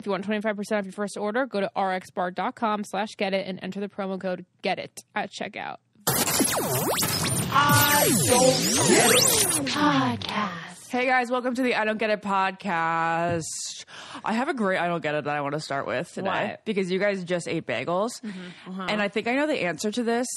If you want 25% off your first order, go to rxbar.com/getit and enter the promo code GETIT at checkout. I don't get it. Podcast. Hey guys, welcome to the I Don't Get It podcast. I have a great I don't get it that I want to start with today. What? Because you guys just ate bagels. And I think I know the answer to this,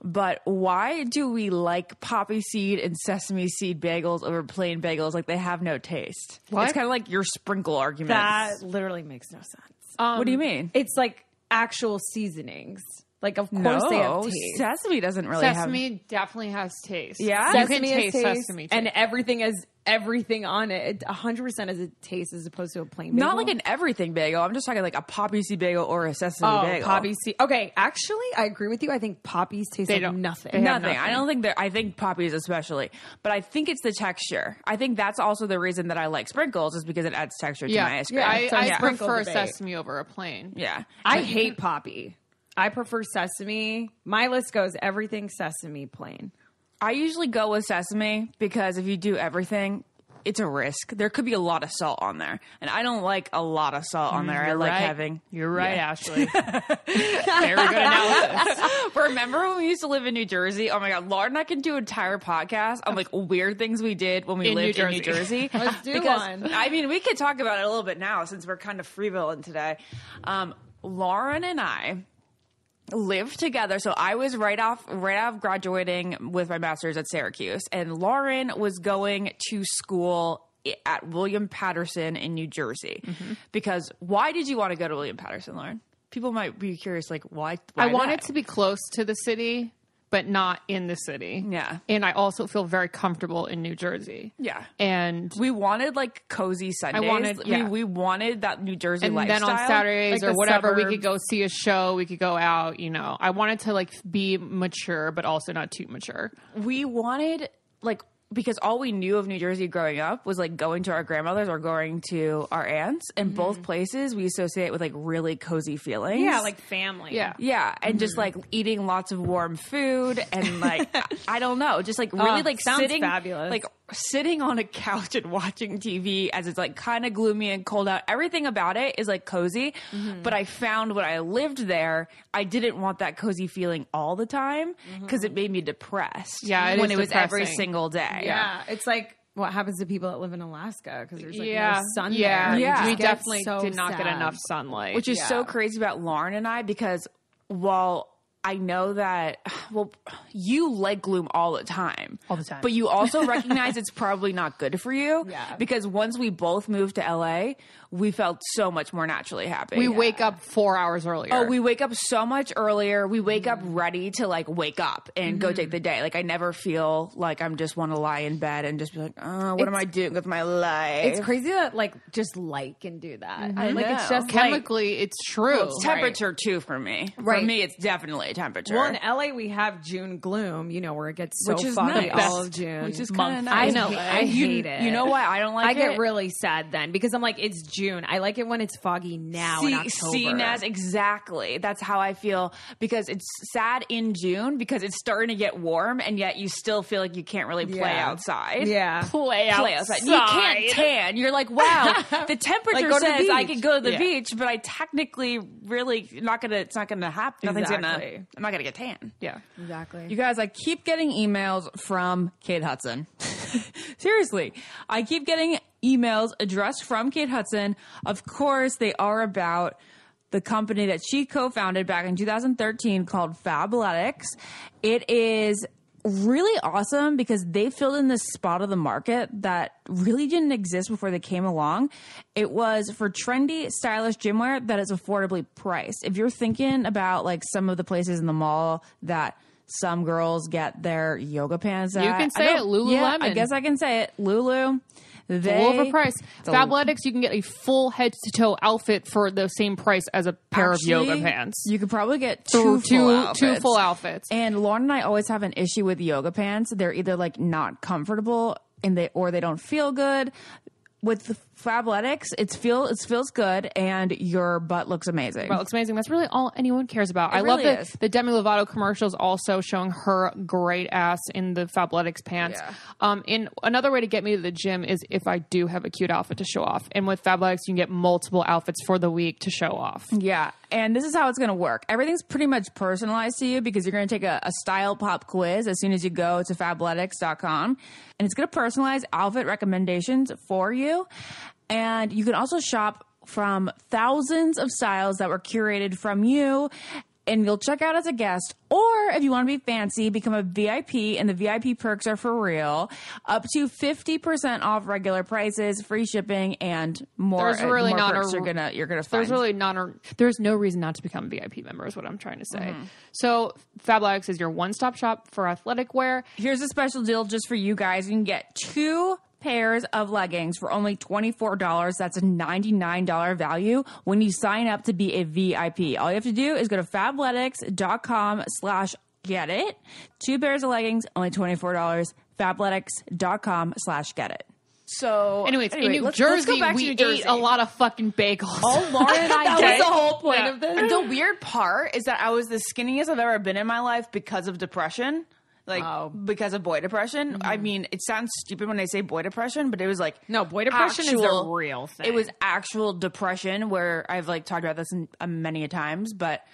but why do we like poppy seed and sesame seed bagels over plain bagels like they have no taste? What? It's kind of like your sprinkle argument. That literally makes no sense. What do you mean? It's like actual seasonings. Like, of course they have taste. Sesame doesn't really Sesame definitely has taste. Yeah? You can Sesame has taste taste, sesame taste. and everything has everything on it. 100% has a taste as opposed to a plain bagel. Not like an everything bagel. I'm just talking like a poppy seed bagel or a sesame bagel. poppy seed. Okay, actually, I agree with you. I think poppies taste They like don't. nothing. They have Nothing. I don't think I think poppies especially, but I think it's the texture. I think that's also the reason that I like sprinkles is because it adds texture to my ice cream. I sprinkle prefer debate. sesame over a plain. Yeah. I hate poppy. I prefer sesame. My list goes everything sesame plain. I usually go with sesame because if you do everything, it's a risk. There could be a lot of salt on there, and I don't like a lot of salt on there. I like having. You're right, Ashley. Very good analysis. Remember when we used to live in New Jersey? Oh my God, Laura and I can do an entire podcast on like weird things we did when we lived in New Jersey. Let's do Because, one. I mean, we could talk about it a little bit now since we're kind of freevilling today. Lauren and I lived together. So I was right off graduating with my master's at Syracuse, and Lauren was going to school at William Patterson in New Jersey. Because why did you want to go to William Patterson, Lauren? People might be curious, like, why I wanted that? to be close to the city, but not in the city. Yeah. And I also feel very comfortable in New Jersey. Yeah. And We wanted like cozy Sundays. We wanted that New Jersey and lifestyle. then on Saturdays Like or the whatever, we suburbs. could go see a show. We could go out, you know. I wanted to like be mature, but also not too mature. We wanted like, because all we knew of New Jersey growing up was like going to our grandmother's or going to our aunts, and both places we associate with like really cozy feelings. Yeah, like family. Yeah. Yeah, and just like eating lots of warm food and like I don't know, just like really like sounds sitting fabulous. like sitting on a couch and watching TV as it's like kind of gloomy and cold out. Everything about it is like cozy, but I found when I lived there, I didn't want that cozy feeling all the time because it made me depressed. Yeah, it when is it was every depressing. single day. Yeah, it's like what happens to people that live in Alaska because there's like Yeah. no sun Yeah. there. You Yeah. just We get definitely so did not get sad. enough sunlight. Which is so crazy about Lauren and I, because while I know that, well, you like gloom all the time. All the time. But you also recognize it's probably not good for you. Yeah. Because once we both moved to LA, we felt so much more naturally happy. we wake up 4 hours earlier. Oh, we wake up so much earlier. We wake up ready to like wake up and go take the day. Like I never feel like I'm just want to lie in bed and just be like, oh, what am I doing with my life? It's crazy that like just light can do that. I Like know. it's just chemically, it's true. It's temperature too for me. Right. For me, it's definitely temperature. Well, in LA, we have June gloom, you know, where it gets so Which is foggy nice. all of June. Which is Month. kind of nice. I know. I hate it. You know why I don't like I it? get really sad then because I'm like, it's June. I like it when it's foggy now in October. See, Naz, exactly. That's how I feel, because it's sad in June because it's starting to get warm, and yet you still feel like you can't really play Yeah. outside. Yeah. Play outside. You can't tan. You're like, wow, the temperature Like, go to the says I beach. could go to the Yeah. beach, but I technically really not gonna. It's not gonna happen. Nothing's Exactly. gonna. I'm not gonna get tan. Yeah. Exactly. You guys, I keep getting emails from Kate Hudson. Seriously, I keep getting emails addressed from Kate Hudson. Of course, they are about the company that she co-founded back in 2013 called Fabletics. It is really awesome because they filled in this spot of the market that really didn't exist before they came along. It was for trendy, stylish gymwear that is affordably priced. If you're thinking about like some of the places in the mall that some girls get their yoga pants at. You can say I it, don't- Lululemon. Yeah, I guess I can say it. Lulu. It's a little overpriced. Fabletics, you can get a full head to toe outfit for the same price as a pair of yoga pants. You could probably get two full outfits. And Lauren and I always have an issue with yoga pants. They're either like not comfortable or they don't feel good. With Fabletics, it feels good, and your butt looks amazing. Butt looks amazing. That's really all anyone cares about. I really love is. the Demi Lovato commercials also showing her great ass in the Fabletics pants. Yeah. In another way to get me to the gym is if I do have a cute outfit to show off. And with Fabletics, you can get multiple outfits for the week to show off. Yeah, and this is how it's going to work. Everything's pretty much personalized to you because you're going to take a style pop quiz as soon as you go to fabletics.com, and it's going to personalize outfit recommendations for you. And you can also shop from thousands of styles that were curated from you, and you'll check out as a guest. Or if you want to be fancy, become a VIP, and the VIP perks are for real. Up to 50% off regular prices, free shipping, and more. There's really more not perks a, you're gonna find. There's really not a, there's no reason not to become a VIP member is what I'm trying to say. So Fabletics is your one-stop shop for athletic wear. Here's a special deal just for you guys. You can get 2 pairs of leggings for only $24. That's a $99 value when you sign up to be a VIP. All you have to do is go to fabletics.com/get it. 2 pairs of leggings, only $24. Fabletics.com/get it. So Anyways, in New let's Jersey, go back we to New Jersey. ate a lot of fucking bagels. Oh, Lauren and I That did. was the whole point of this. The weird part is that I was the skinniest I've ever been in my life because of depression. Because of boy depression. I mean, it sounds stupid when I say boy depression, but it was like... No, boy depression is a real thing. It was actual depression where I've talked about this many a times, but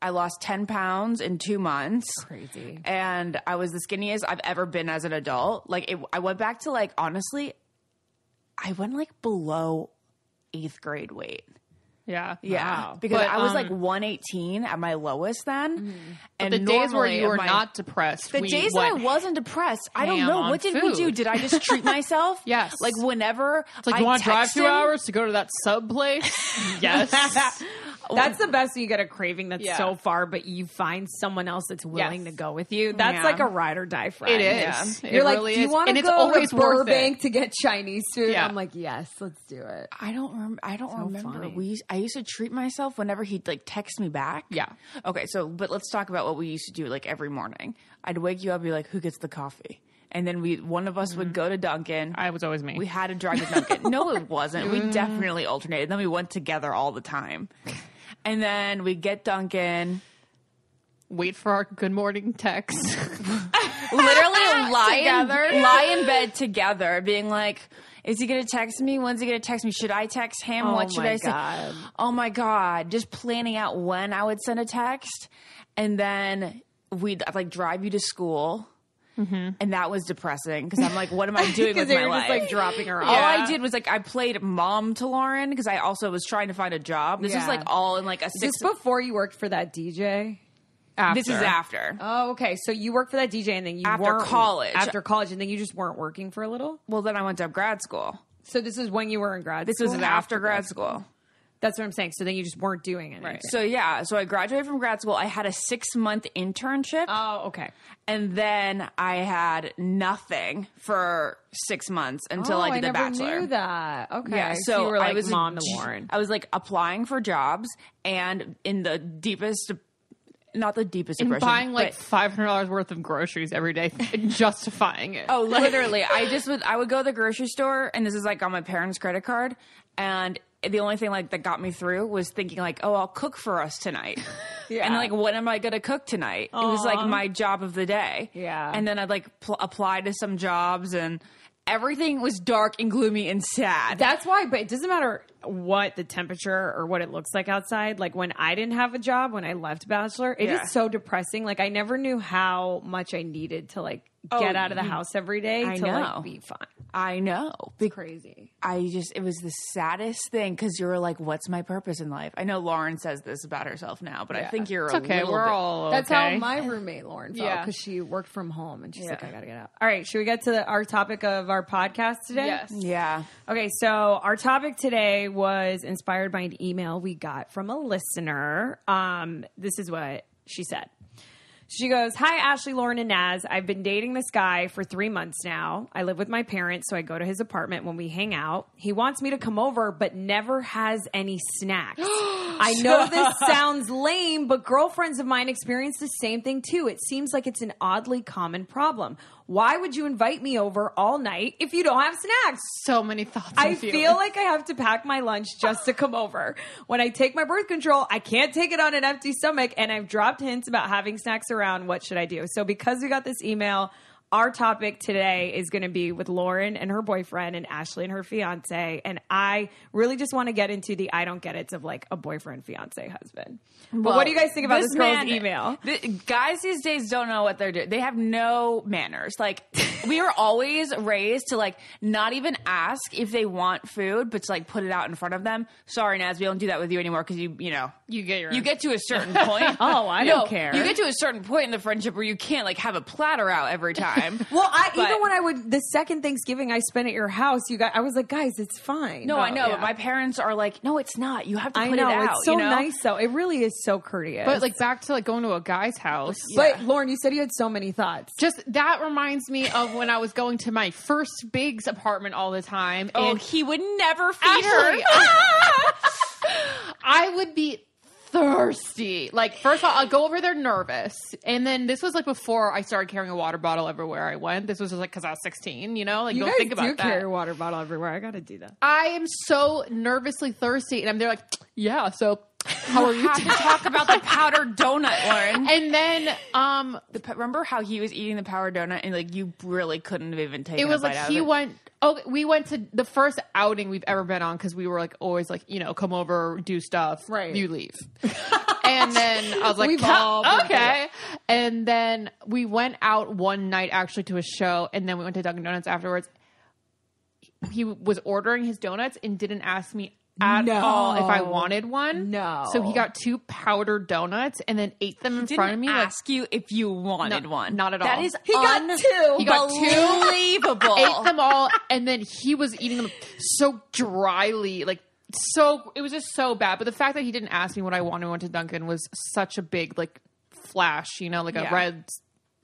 I lost 10 pounds in 2 months. Crazy. And I was the skinniest I've ever been as an adult. I went back to honestly, I went below 8th grade weight. Yeah. Yeah, because But, I was 118 at my lowest then. And the days where normally you were my- not depressed. the days that I wasn't depressed, I don't ham know. on What did we food. do? Did I just treat myself? Yes. Whenever It's like, I you want to drive text 2 him- hours to go to that sub place? Yes. That's the best when you get a craving that's Yeah. so far, but you find someone else that's willing Yes. to go with you. That's Yeah. like a ride or die friend. It is. Yeah. It You're like, really do you is. want And to it's go always to worth Burbank it. to get Chinese food? Yeah. I'm like, yes, let's do it. I don't remember. funny. I used to treat myself whenever he'd text me back. Yeah. Okay, but let's talk about what we used to do every morning. I'd wake you up and be like, who gets the coffee? And then one of us would go to Dunkin'. I was always me. We had to drive to Dunkin'. No, it wasn't. We definitely alternated. Then we went together all the time. And then we get Dunkin'. Wait for our good morning text. Literally Together. lie in bed together, being like, is he going to text me? When's he going to text me? Should I text him? Oh What should my I say? God. Oh my God. Just planning out when I would send a text. And then we'd drive you to school. And that was depressing because I'm like, what am I doing with Because my they were life? just dropping her All off. I did was I played mom to Lauren because I also was trying to find a job. This Yeah. was all in a Is 6. this before you worked for that DJ? This is after. Oh, okay. So you worked for that DJ and then you After weren't college. After college, and then you just weren't working for a little. Well, then I went to grad school. So this is when you were in grad This school. was after grad school. That's what I'm saying. So then you just weren't doing anything. Right. So yeah, so I graduated from grad school. I had a 6-month internship. Oh, okay. And then I had nothing for 6 months until I did the Bachelor. never knew that. Okay. Yeah, so you were I was mom to Lauren. I was applying for jobs and in the deepest, not the deepest And depression, buying but- $500 worth of groceries every day and justifying it. Oh, literally. I would go to the grocery store, and this is on my parents' credit card, and the only thing that got me through was thinking oh, I'll cook for us tonight. Yeah. And what am I going to cook tonight? It was my job of the day. Yeah. And then I'd apply to some jobs, and everything was dark and gloomy and sad. That's why, but it doesn't matter what the temperature or what it looks like outside. When I didn't have a job, when I left Bachelor, it Yeah. is so depressing. I never knew how much I needed to get out of the house every day I to know. be fine. I know. It's crazy. It was the saddest thing because you were like, what's my purpose in life? I know Lauren says this about herself now, but I think you're It's okay. little We're bit- all okay. That's how my roommate Lauren felt Yeah. because she worked from home and she's like, Yeah. I gotta get out. All right, should we get to our topic of our podcast today? Yes. Yeah. Okay, so our topic today was inspired by an email we got from a listener. This is what she said. She goes, "Hi, Ashley, Lauren, and Naz. I've been dating this guy for 3 months now. I live with my parents, so I go to his apartment when we hang out. He wants me to come over, but never has any snacks. I know this sounds lame, but girlfriends of mine experience the same thing too. It seems like it's an oddly common problem. Why would you invite me over all night if you don't have snacks? So many thoughts. I feel like I have to pack my lunch just to come over. When I take my birth control, I can't take it on an empty stomach, and I've dropped hints about having snacks around. What should I do? So because we got this email, our topic today is going to be with Lauren and her boyfriend and Ashley and her fiance. And I really just want to get into the I don't get it of like a boyfriend, fiance, husband. But what do you guys think about this girl's email? Guys these days don't know what they're doing. They have no manners. Like, we were always raised to like not even ask if they want food, but to like put it out in front of them. Sorry, Naz, we don't do that with you anymore because you get to a certain point. Oh, I don't care. You get to a certain point in the friendship where you can't like have a platter out every time. Well, even when I would, the second Thanksgiving I spent at your house, I was like, guys, it's fine. No, I know, but my parents are like, no, it's not. You have to put it out. It's so nice, though. It really is so courteous. But like back to like going to a guy's house. But Lauren, you said you had so many thoughts. Just that reminds me of when I was going to my first Biggs apartment all the time. Oh, and he would never feed her. I would be thirsty. Like, first of all, I'll go over there nervous. And then this was like before I started carrying a water bottle everywhere I went. This was just like because I was 16, Like, you don't guys think about do that. carry a water bottle everywhere. I got to do that. I am so nervously thirsty. And I'm there like, yeah, so how are you? Have to talk about the powdered donut, Lauren. And then, remember how he was eating the powdered donut and like you really couldn't have even taken it was a bite like out of it? we went to the first outing we've ever been on because we were like always like, come over, do stuff, right? You leave. And then I was like, We've all been okay. And then we went out one night actually to a show, and then we went to Dunkin' Donuts afterwards. He was ordering his donuts and didn't ask me at all if I wanted one. No. So he got 2 powdered donuts and then ate them in front of me. Ask you if you wanted one. Not at all. That is He got 2. He got 2. Unbelievable. Ate them all, and then he was eating them so dryly, like so. It was just so bad. But the fact that he didn't ask me what I wanted when I went to Dunkin' was such a big like flash, like a red.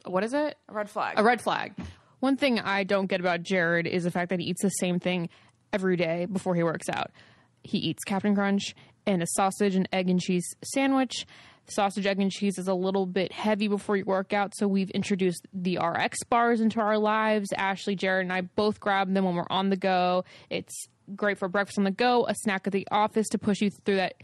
What is it? A red flag. A red flag. One thing I don't get about Jared is the fact that he eats the same thing every day before he works out. He eats Captain Crunch and a sausage and egg and cheese sandwich. Sausage, egg, and cheese is a little bit heavy before you work out, so we've introduced the RX bars into our lives. Ashley, Jared, and I both grab them when we're on the go. It's great for breakfast on the go, a snack at the office to push you through that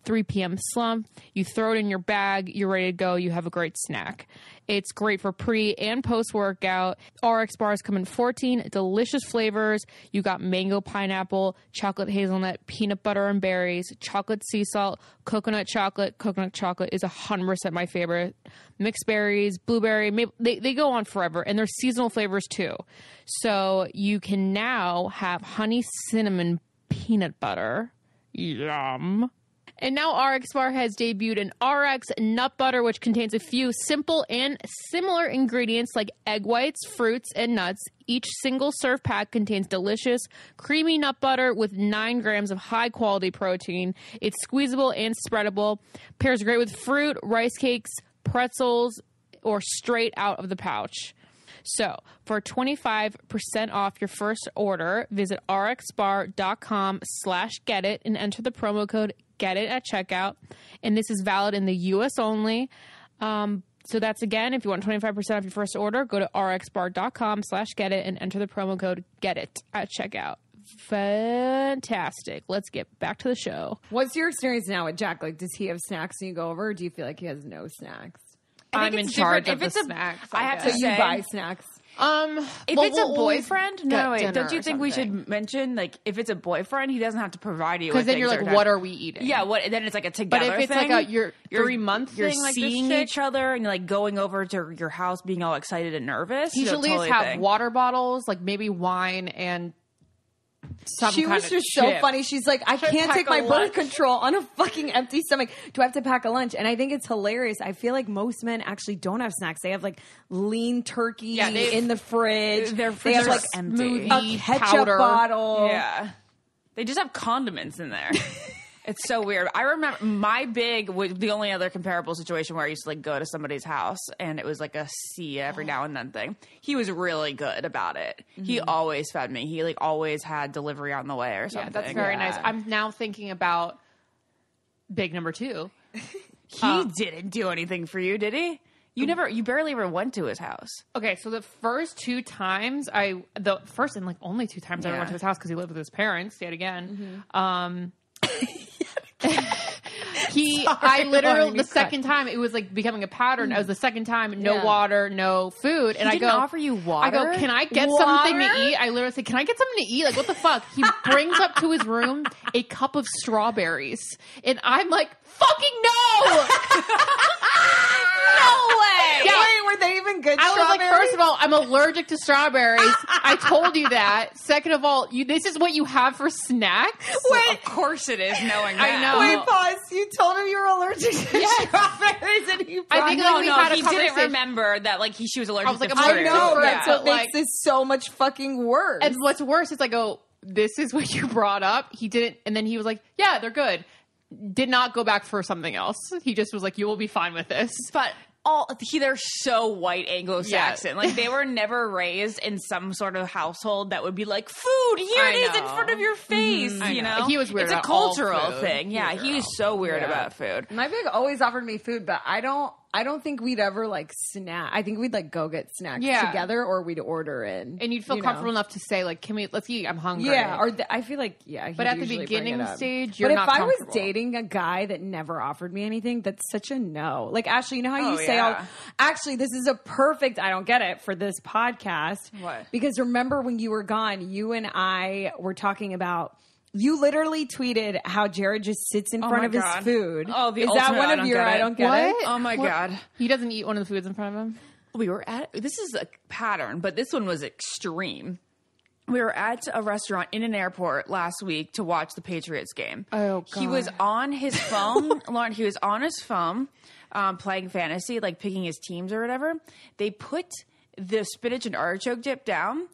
3 p.m. slump. You throw it in your bag, you're ready to go, you have a great snack. It's great for pre and post workout. RX bars come in 14 delicious flavors. You got mango, pineapple, chocolate hazelnut, peanut butter and berries, chocolate sea salt, coconut chocolate. Coconut chocolate is 100% my favorite. Mixed berries, blueberry, maple, they go on forever, and they're seasonal flavors too. So you can now have honey cinnamon peanut butter. Yum. And now RX Bar has debuted an RX nut butter, which contains a few simple and similar ingredients like egg whites, fruits, and nuts. Each single serve pack contains delicious, creamy nut butter with 9 grams of high-quality protein. It's squeezable and spreadable. Pairs great with fruit, rice cakes, pretzels, or straight out of the pouch. So, for 25% off your first order, visit rxbar.com/getit and enter the promo code GETIT at checkout. And this is valid in the U.S. only. So that's, again, if you want 25% off your first order, go to rxbar.com/getit and enter the promo code GETIT at checkout. Fantastic. Let's get back to the show. What's your experience now with Jack? Like, does he have snacks when you go over, or do you feel like he has no snacks? I'm in charge of the snacks. I have to So say, you buy snacks. If it's a boyfriend, no, wait. Don't you think we something. should mention, like, if it's a boyfriend, he doesn't have to provide you with Because then you're things like, every what time. are we eating? Yeah, then it's like a together But if it's thing. like your 3-month You're thing, like seeing this chick, each other and you're like going over to your house being all excited and nervous. he should at least totally have thing. water bottles, like maybe wine and some She kind was of just chip. so funny. She's like, I can't pack take a my lunch. birth control on a fucking empty stomach. Do I have to pack a lunch? And I think it's hilarious. I feel like most men actually don't have snacks. They have like lean turkey in the fridge. Their They have fridges like are empty. a ketchup powder. bottle. Yeah. They just have condiments in there. It's so weird. I remember the only other comparable situation where I used to like go to somebody's house and it was like a see every now and then thing. He was really good about it. Mm-hmm. He always fed me. He like always had delivery on the way or something. Yeah, that's very nice. I'm now thinking about big number 2. He didn't do anything for you, did he? You barely ever went to his house. Okay, so the first 2 times the first and like only 2 times I ever went to his house because he lived with his parents yet again. I literally the second time it was like becoming a pattern. It was the second time, no water, no food, and He didn't offer you water? I go, can I get something to eat? I literally say, can I get something to eat? Like, what the fuck? He brings up to his room a cup of strawberries, and I'm like, fucking no! No way! Yeah. Wait, were they even good I was strawberries? like, first of all, I'm allergic to strawberries. I told you that. Second of all, this is what you have for snacks? Wait, of course it is, knowing that. I know. Wait, pause. You told him you were allergic to strawberries and he I think like, we had a he didn't conversation. remember that like she was allergic I was like, to I'm fruit. I know. fruit, That's but, what makes this so much fucking worse. And what's worse is I go, this is what you brought up. He didn't, and then he was like, yeah, they're good. Did not go back for something else. He just was like, you will be fine with this. But they're so white Anglo-Saxon. Like they were never raised in some sort of household that would be like, food, here it is in front of your face. I You know. know, He was weird It's a about all cultural food. thing. Yeah, he was so weird about food. My big always offered me food, but I don't think we'd ever like snack. I think we'd like go get snacks together, or we'd order in. And you'd feel comfortable enough to say, like, let's eat, I'm hungry. Yeah, or I feel like But at the beginning stage, you're not But if I was comfortable. dating a guy that never offered me anything, that's such a no. Like, Ashley, you know how you Oh, say, yeah. actually, this is a perfect, I don't get it, for this podcast. What? Because remember when you were gone, you and I were talking about, you literally tweeted how Jared just sits in front my of God. his food. Oh, the is that ultimate one I of don't your get it. I don't get What? it? Oh my God. He doesn't eat one of the foods in front of him? We were this is a pattern, but this one was extreme. We were at a restaurant in an airport last week to watch the Patriots game. Oh, He was God. on his phone, Lauren, he was on his phone playing fantasy, like picking his teams or whatever. They put the spinach and artichoke dip down,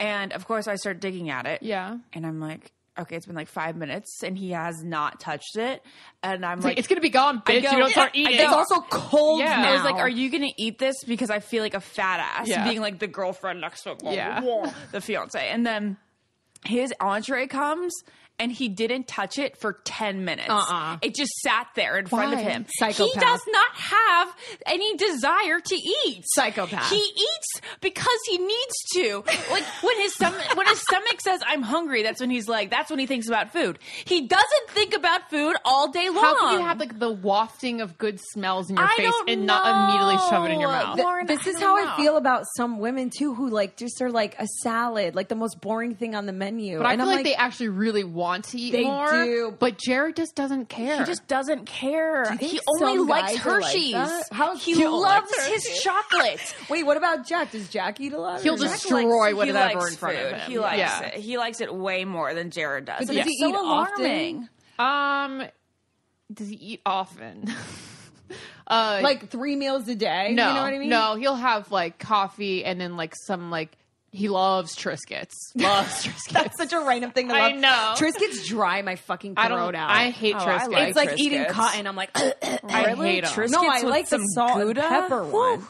and of course I start digging at it. Yeah. And I'm like, okay, it's been like 5 minutes, and he has not touched it. And I'm like, It's going to be gone, bitch. go- You don't start I eating. go- It's also cold Yeah. now. I was like, are you going to eat this? Because I feel like a fat ass Yeah. being like the girlfriend next to Yeah. the fiance. And then his entree comes and he didn't touch it for 10 minutes. It just sat there in front of Why? him. Psychopath. He does not have any desire to eat. Psychopath. He eats because he needs to. Like when his stomach says I'm hungry, that's when he thinks about food. He doesn't think about food all day long. How can you have like the wafting of good smells in your I face don't and not immediately shove it in your know. mouth? Lauren, This is I how don't I know. feel about some women too, who like just are like a salad, like the most boring thing on the menu. But I and feel I'm like they actually really want to eat They more. do. But Jared just doesn't care. He just doesn't care. think He only some likes guys are like Hershey's. that? How He cute. loves Likes his chocolate. Wait, what about Jack? Does Jack eat a lot? He'll or just not? destroy He whatever likes in front of food. him. He likes Yeah. it. He likes it way more than Jared does. But And does it's he so eat often? alarming. Does he eat often? like 3 meals a day. No, you know what I mean? no. He'll have like coffee and then like some like he loves Triscuits. Loves Triscuits. That's such a random thing to love. I know. Triscuits dry my fucking throat I don't. out. I hate Oh, I Triscuits. like it's like eating Triscuits. cotton. I'm like, I hate 'em. Triscuits no, I with like the some salt Gouda? and pepper one. Whew.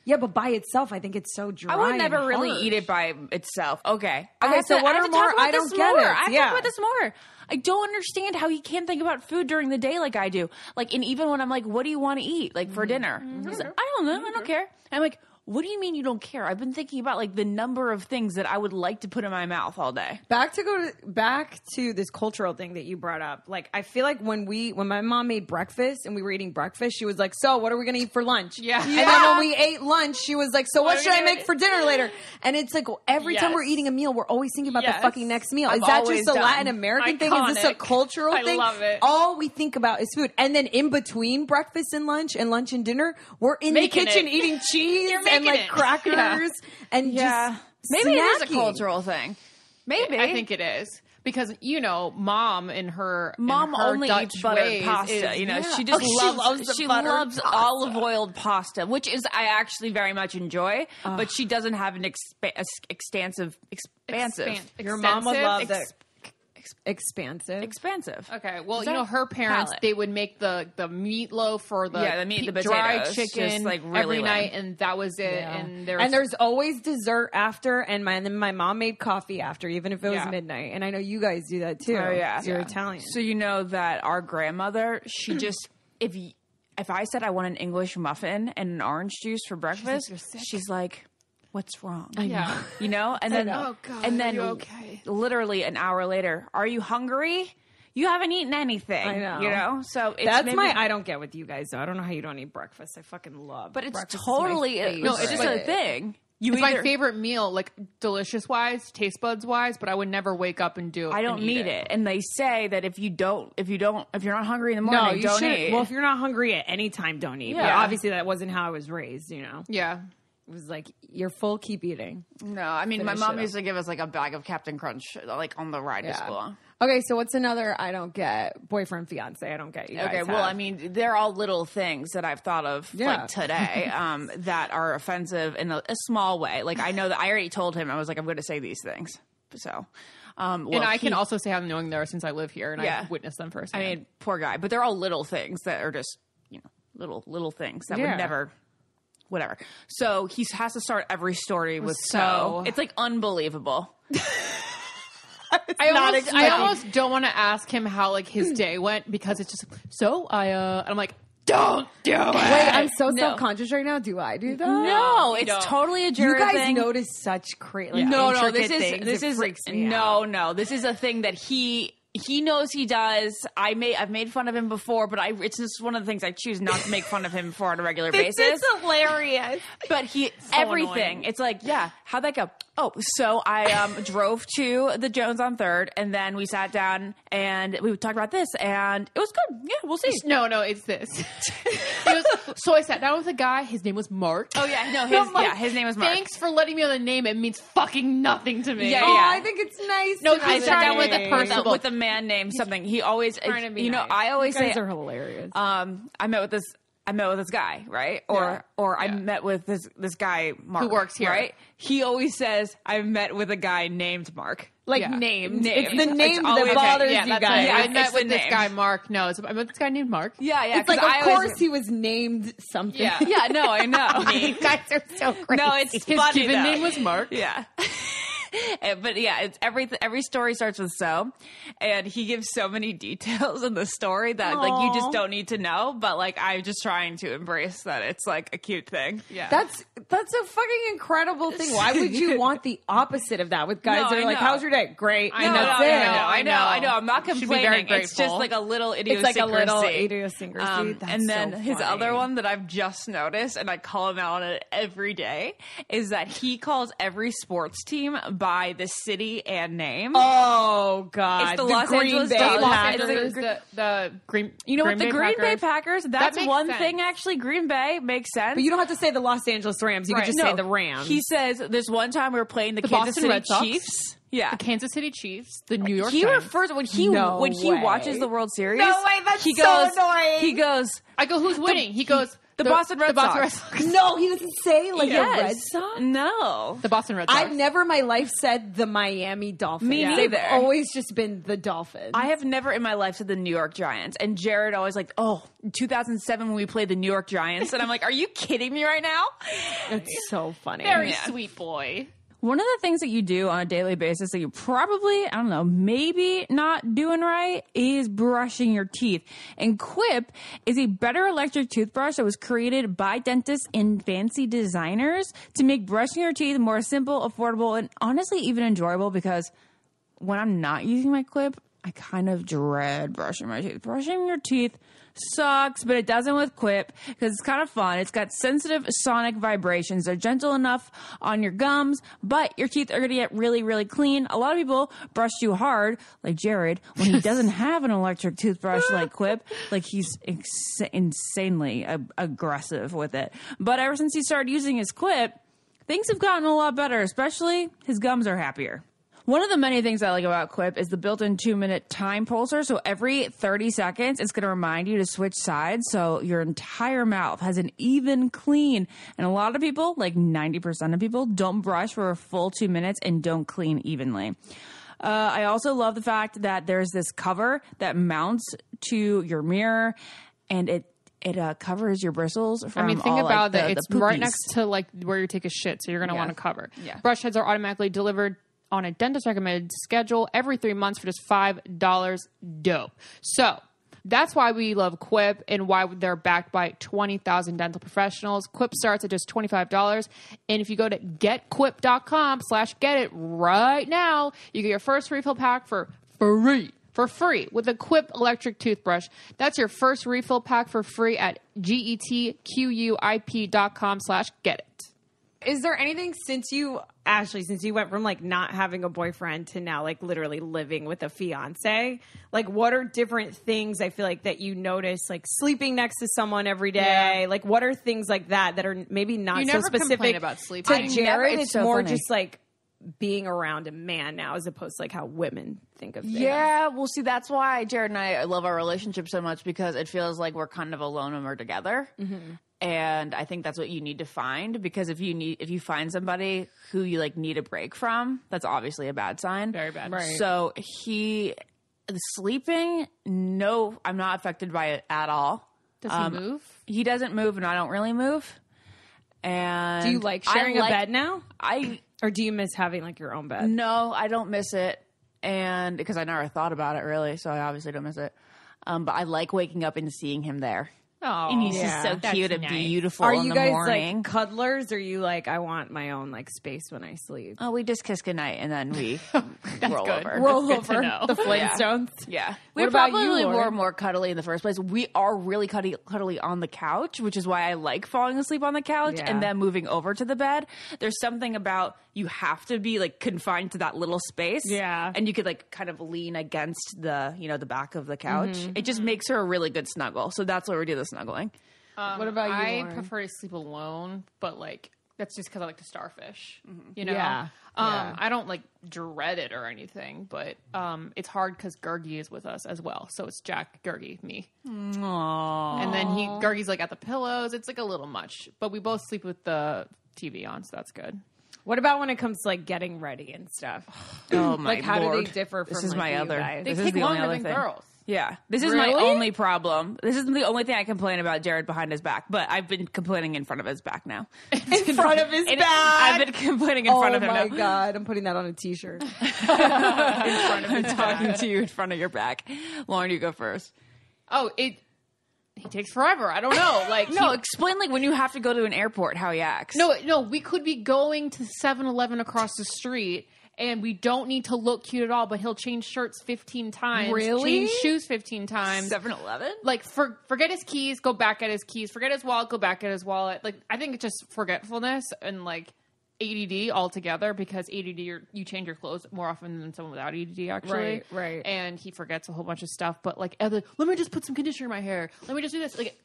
Yeah, but by itself, I think it's so dry. I would never and really harsh. eat it by itself. Okay. Okay, so what I have are to more- talk about I don't this get more. it. I have to Yeah. talk about this more. I don't understand how he can't think about food during the day like I do. Like, and even when I'm like, what do you want to eat? Like, for dinner? He's like, I don't know. I don't care. And I'm like, what do you mean you don't care? I've been thinking about like the number of things that I would like to put in my mouth all day. Back to this cultural thing that you brought up. Like, I feel like when my mom made breakfast and we were eating breakfast, she was like, "So, what are we going to eat for lunch?" Yeah. And then when we ate lunch, she was like, "So, what are should we I gonna make for dinner later?" And it's like every time Yes. we're eating a meal, we're always thinking about Yes. the fucking next meal. I've Is that always just a done. Latin American thing? Is this a Iconic. cultural I thing? love it. All we think about is food. And then in between breakfast and lunch and dinner, we're in Making the kitchen it. eating cheese You're and making like it. crackers and Yeah. just Maybe it is a snacking. cultural thing. Maybe. I think it is. Because, mom in her Mom only Dutch eats buttered ways pasta. is- She just Oh, loves she loves loves the buttered olive oiled pasta, which is I actually very much enjoy. But she doesn't have an expansive. Expan- Your mom would extensive, love that. expansive. Okay, well, Is you that know, her parents, palate? they would make the meatloaf or the, the dried potatoes, chicken just, like, really every lame. night, and that was it. Yeah. And there's always dessert after, and then my mom made coffee after, even if it was Yeah. midnight. And I know you guys do that too. Oh, yeah. 'cause You're Yeah. Italian. So you know that our grandmother, she just if I said I want an English muffin and an orange juice for breakfast, she's like, "What's wrong?" yeah. You know, and then Oh, God, and then are you okay? literally an hour later, "Are you hungry? You haven't eaten anything." I know. You know, so it's That's maybe- I don't get with you guys though. I don't know how you don't eat breakfast. I fucking love. But it's breakfast. totally No, it's it's just like- a thing. You It's my either- favorite meal, like delicious wise, taste buds wise, but I would never wake up and do it. I don't and eat need it. And they say that if you're not hungry in the morning, No, you don't should. eat. Well, if you're not hungry at any time, don't eat. But Yeah. obviously, that wasn't how I was raised. You know, Yeah. it was like you're full, keep eating. no, I mean, my Finish mom it used to give us like a bag of Captain Crunch, like on the ride to school. Okay, so what's another I don't get? Boyfriend, fiance, I don't get. You Okay, guys well, have. I mean, they're all little things that I've thought of Yeah. like today that are offensive in a small way. Like I know that I already told him I was like, I'm going to say these things. So, And I can also say how annoying they are since I live here and Yeah. I've witnessed them I firsthand. mean, poor guy, but they're all little things that are just little things that Yeah. would never. Whatever. So he has to start every story with So. so. It's like unbelievable. I almost don't want to ask him how like his day went because it's just and I'm like, don't do it. Wait, I'm so No. self-conscious right now. Do I do that? No, it's don't. totally a You Jared guys thing. notice such crazy. No, this things. is It freaks me out. no. This is a thing that he knows he does. I've made fun of him before, but it's just one of the things I choose not to make fun of him for on a regular basis. It's hilarious. But everything. annoying. It's like, yeah, how'd that go? Oh, so I drove to the Jones on 3rd, and then we sat down and we talked about this, and it was good. Yeah, we'll see. No, it's this. So I sat down with a guy. His name was Mark. Oh yeah, no, I'm like, his name was Mark. Thanks for letting me know the name. It means fucking nothing to me. Yeah, Oh, yeah. I think it's nice. No, to I be sat down with nice. a person. with a man named something. He always, Trying to be you know, nice. I always You guys say, are hilarious. I met with this guy, right? Or I met with this guy, Mark, Who works here. right? He always says, "I've met with a guy named Mark." named. Named. It's the name It's that always- bothers yeah, you that's guys. it. Yeah, I it's met the with this name. guy Mark. No, I met this guy named Mark. Yeah, yeah. It's like, 'cause of I always- course he was named something. Yeah. Yeah, no, I know. You guys are so crazy. No, it's His funny given though. name was Mark. Yeah. But yeah, it's every story starts with so, and he gives so many details in the story that like you just don't need to know. But like I'm just trying to embrace that it's like a cute thing. Yeah. That's a fucking incredible thing. Why would you want the opposite of that with guys No, that are I like, know. "How's your day? Great." I And know, that's I it. know. I know. I'm not Should be very complaining. It's just grateful. like a little It's idiosyncrasy. like a little idiosyncrasy. That's and then so his funny. other one that I've just noticed, and I call him out on it every day, is that he calls every sports team by the city and name. Oh God! It's the Los Green Angeles Bay Dodgers. Los Packers. Angeles, the Green. You know what? The Green Bay Packers. Packers. That's makes one sense. thing. Actually, Green Bay makes sense. But you don't have to say the Los Angeles Rams. You Right. could just say the Rams. He says there's one time we were playing the The Kansas Boston City Red Sox? Chiefs. Yeah. The Kansas City Chiefs, the New York He Giants. refers when he No way. watches the World Series. No way, that's he so goes, annoying. He goes, I go, who's winning? He goes, the Boston Red Sox. no, he doesn't say like yes. the Red Sox. No. The Boston Red Sox. I've never in my life said the Miami Dolphins. Me They've neither. always just been the Dolphins. I have never in my life said the New York Giants. And Jared always like, oh, in 2007 when we played the New York Giants. And I'm like, are you kidding me right now? It's so funny. Very Yeah. sweet boy. One of the things that you do on a daily basis that you probably, I don't know, maybe not doing right is brushing your teeth. And Quip is a better electric toothbrush that was created by dentists and fancy designers to make brushing your teeth more simple, affordable, and honestly even enjoyable, because when I'm not using my Quip, I kind of dread brushing my teeth. Brushing your teeth sucks, but it doesn't with Quip because it's kind of fun. It's got sensitive sonic vibrations. They're gentle enough on your gums, but your teeth are going to get really, really clean. A lot of people brush too hard, like Jared, when he doesn't have an electric toothbrush like Quip. Like he's insanely aggressive with it. But ever since he started using his Quip, things have gotten a lot better, especially his gums are happier. One of the many things I like about Quip is the built-in 2-minute time pulser. So every 30 seconds, it's going to remind you to switch sides so your entire mouth has an even clean. And a lot of people, like 90% of people, don't brush for a full 2 minutes and don't clean evenly. I also love the fact that there's this cover that mounts to your mirror, and it covers your bristles from think all, about like, it. It's the right poopies. next to like where you take a shit, so you're going to want to cover. Yeah. Brush heads are automatically delivered on a dentist recommended schedule every 3 months for just $5. Dope. So that's why we love Quip and why they're backed by 20,000 dental professionals. Quip starts at just $25. And if you go to getquip.com/get it right now, you get your first refill pack for free. For free with a Quip electric toothbrush. That's your first refill pack for free at getquip.com/get it. Is there anything Ashley, since you went from like not having a boyfriend to now like literally living with a fiance, like what are different things I feel like that you notice, like sleeping next to someone every day? Yeah. Like what are things like that are maybe not You so never specific complain about sleeping. to Jared? It's It's so more funny. just like being around a man now as opposed to like how women think of things. Yeah, well, see, that's why Jared and I love our relationship so much, because it feels like we're kind of alone when we're together. And I think that's what you need to find, because if you find somebody who you like need a break from, that's obviously a bad sign. Very bad. Right. So sleeping, no, I'm not affected by it at all. Does he move? He doesn't move, and I don't really move. And Do you like sharing a bed now? Or do you miss having like your own bed? No, I don't miss it, and because I never thought about it really, so I obviously don't miss it. But I like waking up and seeing him there. Oh, And he's just so that's cute and nice. beautiful Are in you the guys morning. like cuddlers? Or are you like, I want my own like space when I sleep? Oh, we just kiss goodnight and then we roll good. over. Roll That's good to over know. the Flintstones. Yeah. What We about probably you, were Lauren? more cuddly in the first place. We are really cuddly on the couch, which is why I like falling asleep on the couch Yeah. and then moving over to the bed. There's something about you have to be like confined to that little space. Yeah. And you could like kind of lean against the, the back of the couch. It just makes her a really good snuggle. So that's why we do the snuggling. What about you, I Lauren? prefer to sleep alone, but like that's just because I like to starfish. You know, Yeah. Yeah. I don't like dread it or anything, but it's hard because Gergie is with us as well. So it's Jack, Gergie, me, and then Gergie's like at the pillows. It's like a little much, but we both sleep with the TV on, so that's good. What about when it comes to like getting ready and stuff? Oh my Like, how do Lord. they differ from This is like, my you other. guys? They This is take the only longer other than thing. girls. Yeah, this is my Really? only problem. This is the only thing I complain about Jared behind his back, but I've been complaining in front of his back now. In front of his And back. I've been complaining in front of him Oh my now. god, I'm putting that on a t-shirt. I'm talking to you in front of your back. Lauren, you go first. Oh, he takes forever. I don't know. Like No, explain like when you have to go to an airport how he acts. no, we could be going to 7-Eleven across the street. And we don't need to look cute at all, but he'll change shirts 15 times. Really? Change shoes 15 times. 7-Eleven? Like, forget his keys, go back at his keys. Forget his wallet, go back at his wallet. Like, I think it's just forgetfulness and, like, ADD altogether, because ADD, you change your clothes more often than someone without ADD, actually. Right. And he forgets a whole bunch of stuff. But, like, let me just put some conditioner in my hair. Let me just do this. Like,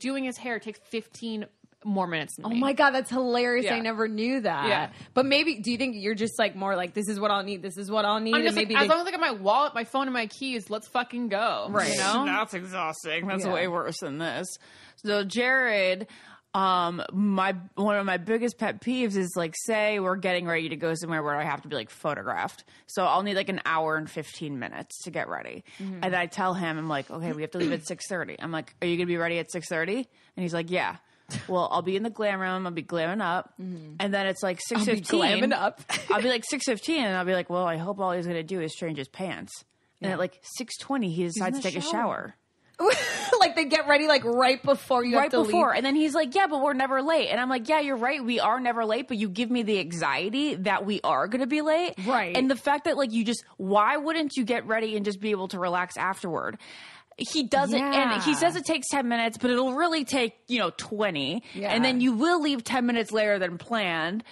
doing his hair takes 15 more minutes than Oh me. my god, that's hilarious. Yeah. I never knew that. Yeah. But maybe, do you think you're just like more like, this is what I'll need, this is what I'll need? I'm just and like, as long as I got my wallet, my phone, and my keys, let's fucking go. Right. You know? That's exhausting. That's Yeah. way worse than this. So Jared, one of my biggest pet peeves is like, say we're getting ready to go somewhere where I have to be like photographed. So I'll need like an hour and 15 minutes to get ready. And I tell him, I'm like, okay, we have to leave at 6:30. I'm like, are you gonna be ready at 6:30? And he's like, yeah. Well, I'll be in the glam room. I'll be glamming up. And then it's like 6:15. glamming up. I'll be like 6:15 and I'll be like, well, I hope all he's going to do is change his pants. And at like 6:20, he decides to take a shower. like they get ready like right before you have Right to before. leave. And then he's like, yeah, but we're never late. And I'm like, yeah, you're right. We are never late, but you give me the anxiety that we are going to be late. Right. And the fact that like why wouldn't you get ready and just be able to relax afterward? He doesn't, Yeah. and he says it takes 10 minutes, but it'll really take, 20. Yeah. And then you will leave 10 minutes later than planned.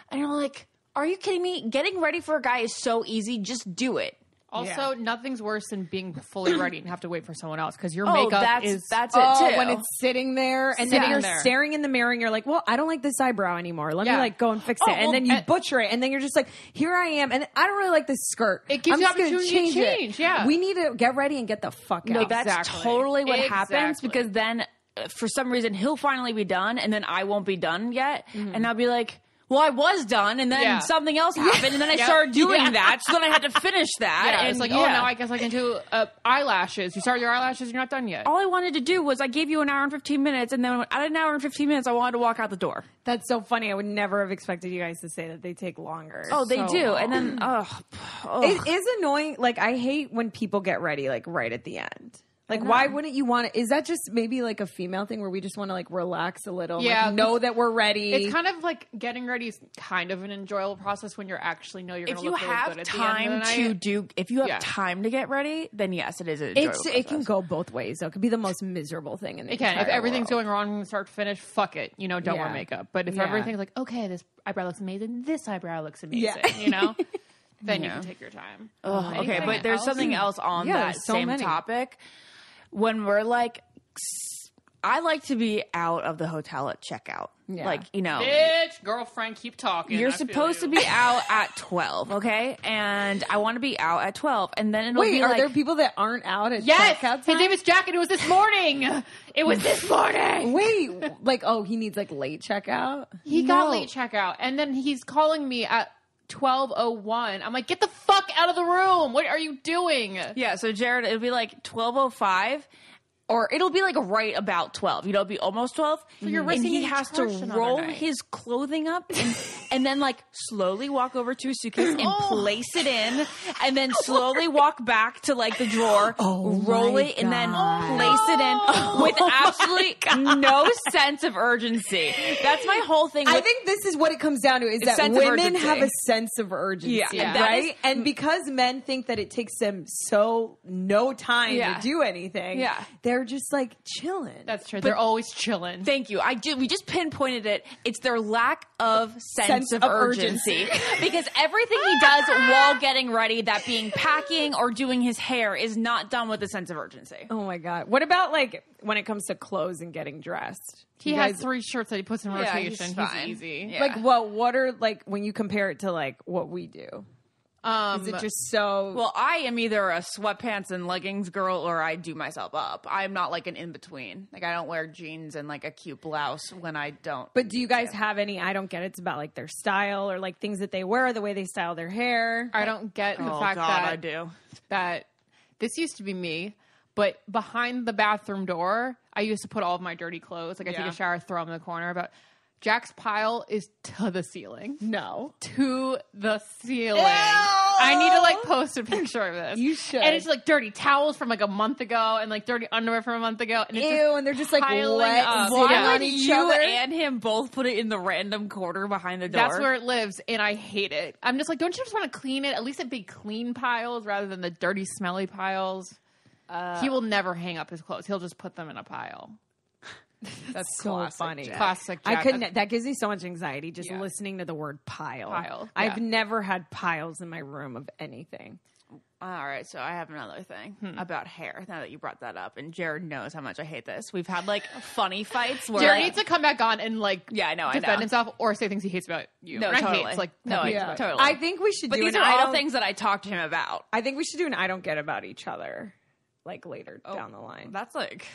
And I'm like, are you kidding me? Getting ready for a guy is so easy. Just do it. Also, nothing's worse than being fully ready and have to wait for someone else, because your Oh, makeup that's is... it Oh, too. when it's sitting there and Sitting then you're there. staring in the mirror and you're like, well, I don't like this eyebrow anymore. Let me Yeah. like go and fix Oh, it. And well, then you and- butcher it. And then you're just like, here I am. And I don't really like this skirt. It gives I'm you just gonna opportunity to it. change, yeah. We need to get ready and get the fuck No, out. that's Exactly. totally what happens, Exactly. because then for some reason he'll finally be done and then I won't be done yet. And I'll be like, well, I was done, and then Yeah. something else happened, and then I started doing that, so then I had to finish that. Yeah, and it's like, oh, now I guess I can do eyelashes. You started your eyelashes, you're not done yet. all I wanted to do was I gave you an hour and 15 minutes, and then at an hour and 15 minutes, I wanted to walk out the door. That's so funny. I would never have expected you guys to say that they take longer. Oh, they So do. long. And then, It is annoying. Like, I hate when people get ready, like, right at the end. Like, why wouldn't you want to? Is that just maybe like a female thing where we just want to like relax a little? Yeah, like, know that we're ready. It's kind of like getting ready is kind of an enjoyable process when you actually know you're going if to you look really have good at time the end of the to night. do, if you have Yeah. time to get ready, then yes, it is an enjoyable it can process. go both ways. Though. It could be the most miserable thing in the It can. If entire everything's world. going wrong from start to finish, fuck it. You know, don't wear Yeah. makeup. But if Yeah. everything's like, okay, this eyebrow looks amazing, this eyebrow looks amazing, Yeah. you know, then you Yeah. can take your time. Okay, Anything but there's else? something else on Yeah, that there's so same many. topic. When we're like, I like to be out of the hotel at checkout. Yeah. Like, you know, Bitch, girlfriend, keep talking. you're I feel supposed to you. be out at 12, okay? And I want to be out at 12. And then it'll Wait, be are like, there people that aren't out at Yes, checkout his time? name is Jack, and it was this morning. It was this morning. Wait, like, oh, he needs like late checkout? He got late checkout, and then he's calling me at 12:01. I'm like, get the fuck out of the room. What are you doing? yeah, so Jared, it'll be like 12:05. Or it'll be like right about 12. You know, it'll be almost 12. So you're and risking he getting has to charged another roll night. his clothing up and then like slowly walk over to a suitcase and place it in and then slowly walk back to like the drawer, roll my it and then God. place it in with absolutely no sense of urgency. That's my whole thing. I with- think this is what it comes down to is that sense of women urgency. have a sense of urgency, Yeah. That right? is- And because men think that it takes them so no time Yeah. to do anything, Yeah. they're just like chilling. That's true. They're always chilling. Thank you. We just pinpointed it. It's their lack of sense of urgency. Because everything he does while getting ready, that being packing or doing his hair, is not done with a sense of urgency. Oh my God. What about like when it comes to clothes and getting dressed? He You has guys- 3 shirts that he puts in Yeah, rotation. he's He's fine. easy. Yeah. like what are like when you compare it to like what we do? Is it just so Well, I am either a sweatpants and leggings girl or I do myself up. I'm not like an in-between. Like I don't wear jeans and like a cute blouse when I don't. But do you guys have any I don't get it's about like their style or like things that they wear, the way they style their hair? I don't get the Oh, fact God, that I do. that this used to be me, but behind the bathroom door, I used to put all of my dirty clothes. Like I take Yeah. a shower, throw them in the corner. But Jack's pile is to the ceiling. No. To the ceiling. I need to like post a picture of this. You should. And it's like dirty towels from like a month ago and like dirty underwear from a month ago. And it's Ew, and they're just like piling wet up. sitting Yeah. on each other. and him both put it in the random corner behind the door? That's where it lives, and I hate it. I'm just like, don't you just want to clean it? At least it be clean piles rather than the dirty, smelly piles. He will never hang up his clothes. He'll just put them in a pile. That's so classic funny. Jack. Classic I Jack. couldn't. That gives me so much anxiety just Yeah. listening to the word pile. Pile, I've yeah. never had piles in my room of anything. All right, so I have another thing about hair. Now that you brought that up, and Jared knows how much I hate this. We've had like funny fights where Jared needs to come back on and like Yeah, I know, defend know. himself or say things he hates about you. No, Not totally. hates, like No, hates yeah. about totally. I think we should But do these an are I all don't, things that I talked to him about. I think we should do an I don't get about each other, like later down the line. That's like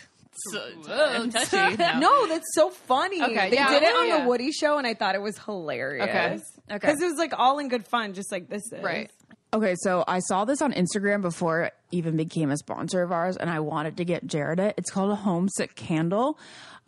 Whoa, touchy. No. No, that's so funny. Okay, they yeah, did it on yeah. the Woody Show, and I thought it was hilarious. Okay. Because it was like all in good fun, just like this is. Right. Okay, so I saw this on Instagram before it even became a sponsor of ours, and I wanted to get Jared it. It's called a homesick candle.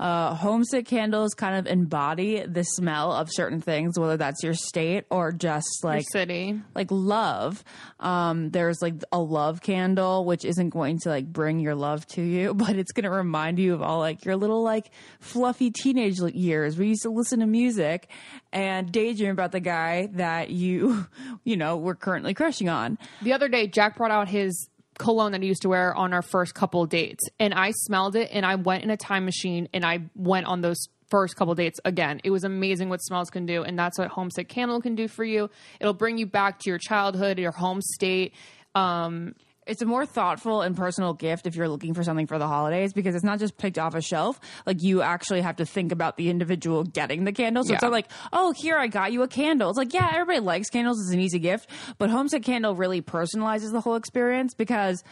Homesick candles kind of embody the smell of certain things, whether that's your state or just like city. like love. There's like a love candle, which isn't going to like bring your love to you, but it's going to remind you of all like your little like fluffy teenage years where you used to listen to music and daydream about the guy that you know, were currently crushing on. The other day, Jack brought out his cologne that he used to wear on our first couple dates, and I smelled it, and I went in a time machine, and I went on those first couple dates again. It was amazing what smells can do, and that's what Homesick Candle can do for you. It'll bring you back to your childhood, your home state. It's a more thoughtful and personal gift if you're looking for something for the holidays, because it's not just picked off a shelf. Like, you actually have to think about the individual getting the candle. So it's Yeah. not like, oh, here, I got you a candle. It's like, yeah, everybody likes candles. It's an easy gift. But Homesick Candle really personalizes the whole experience, because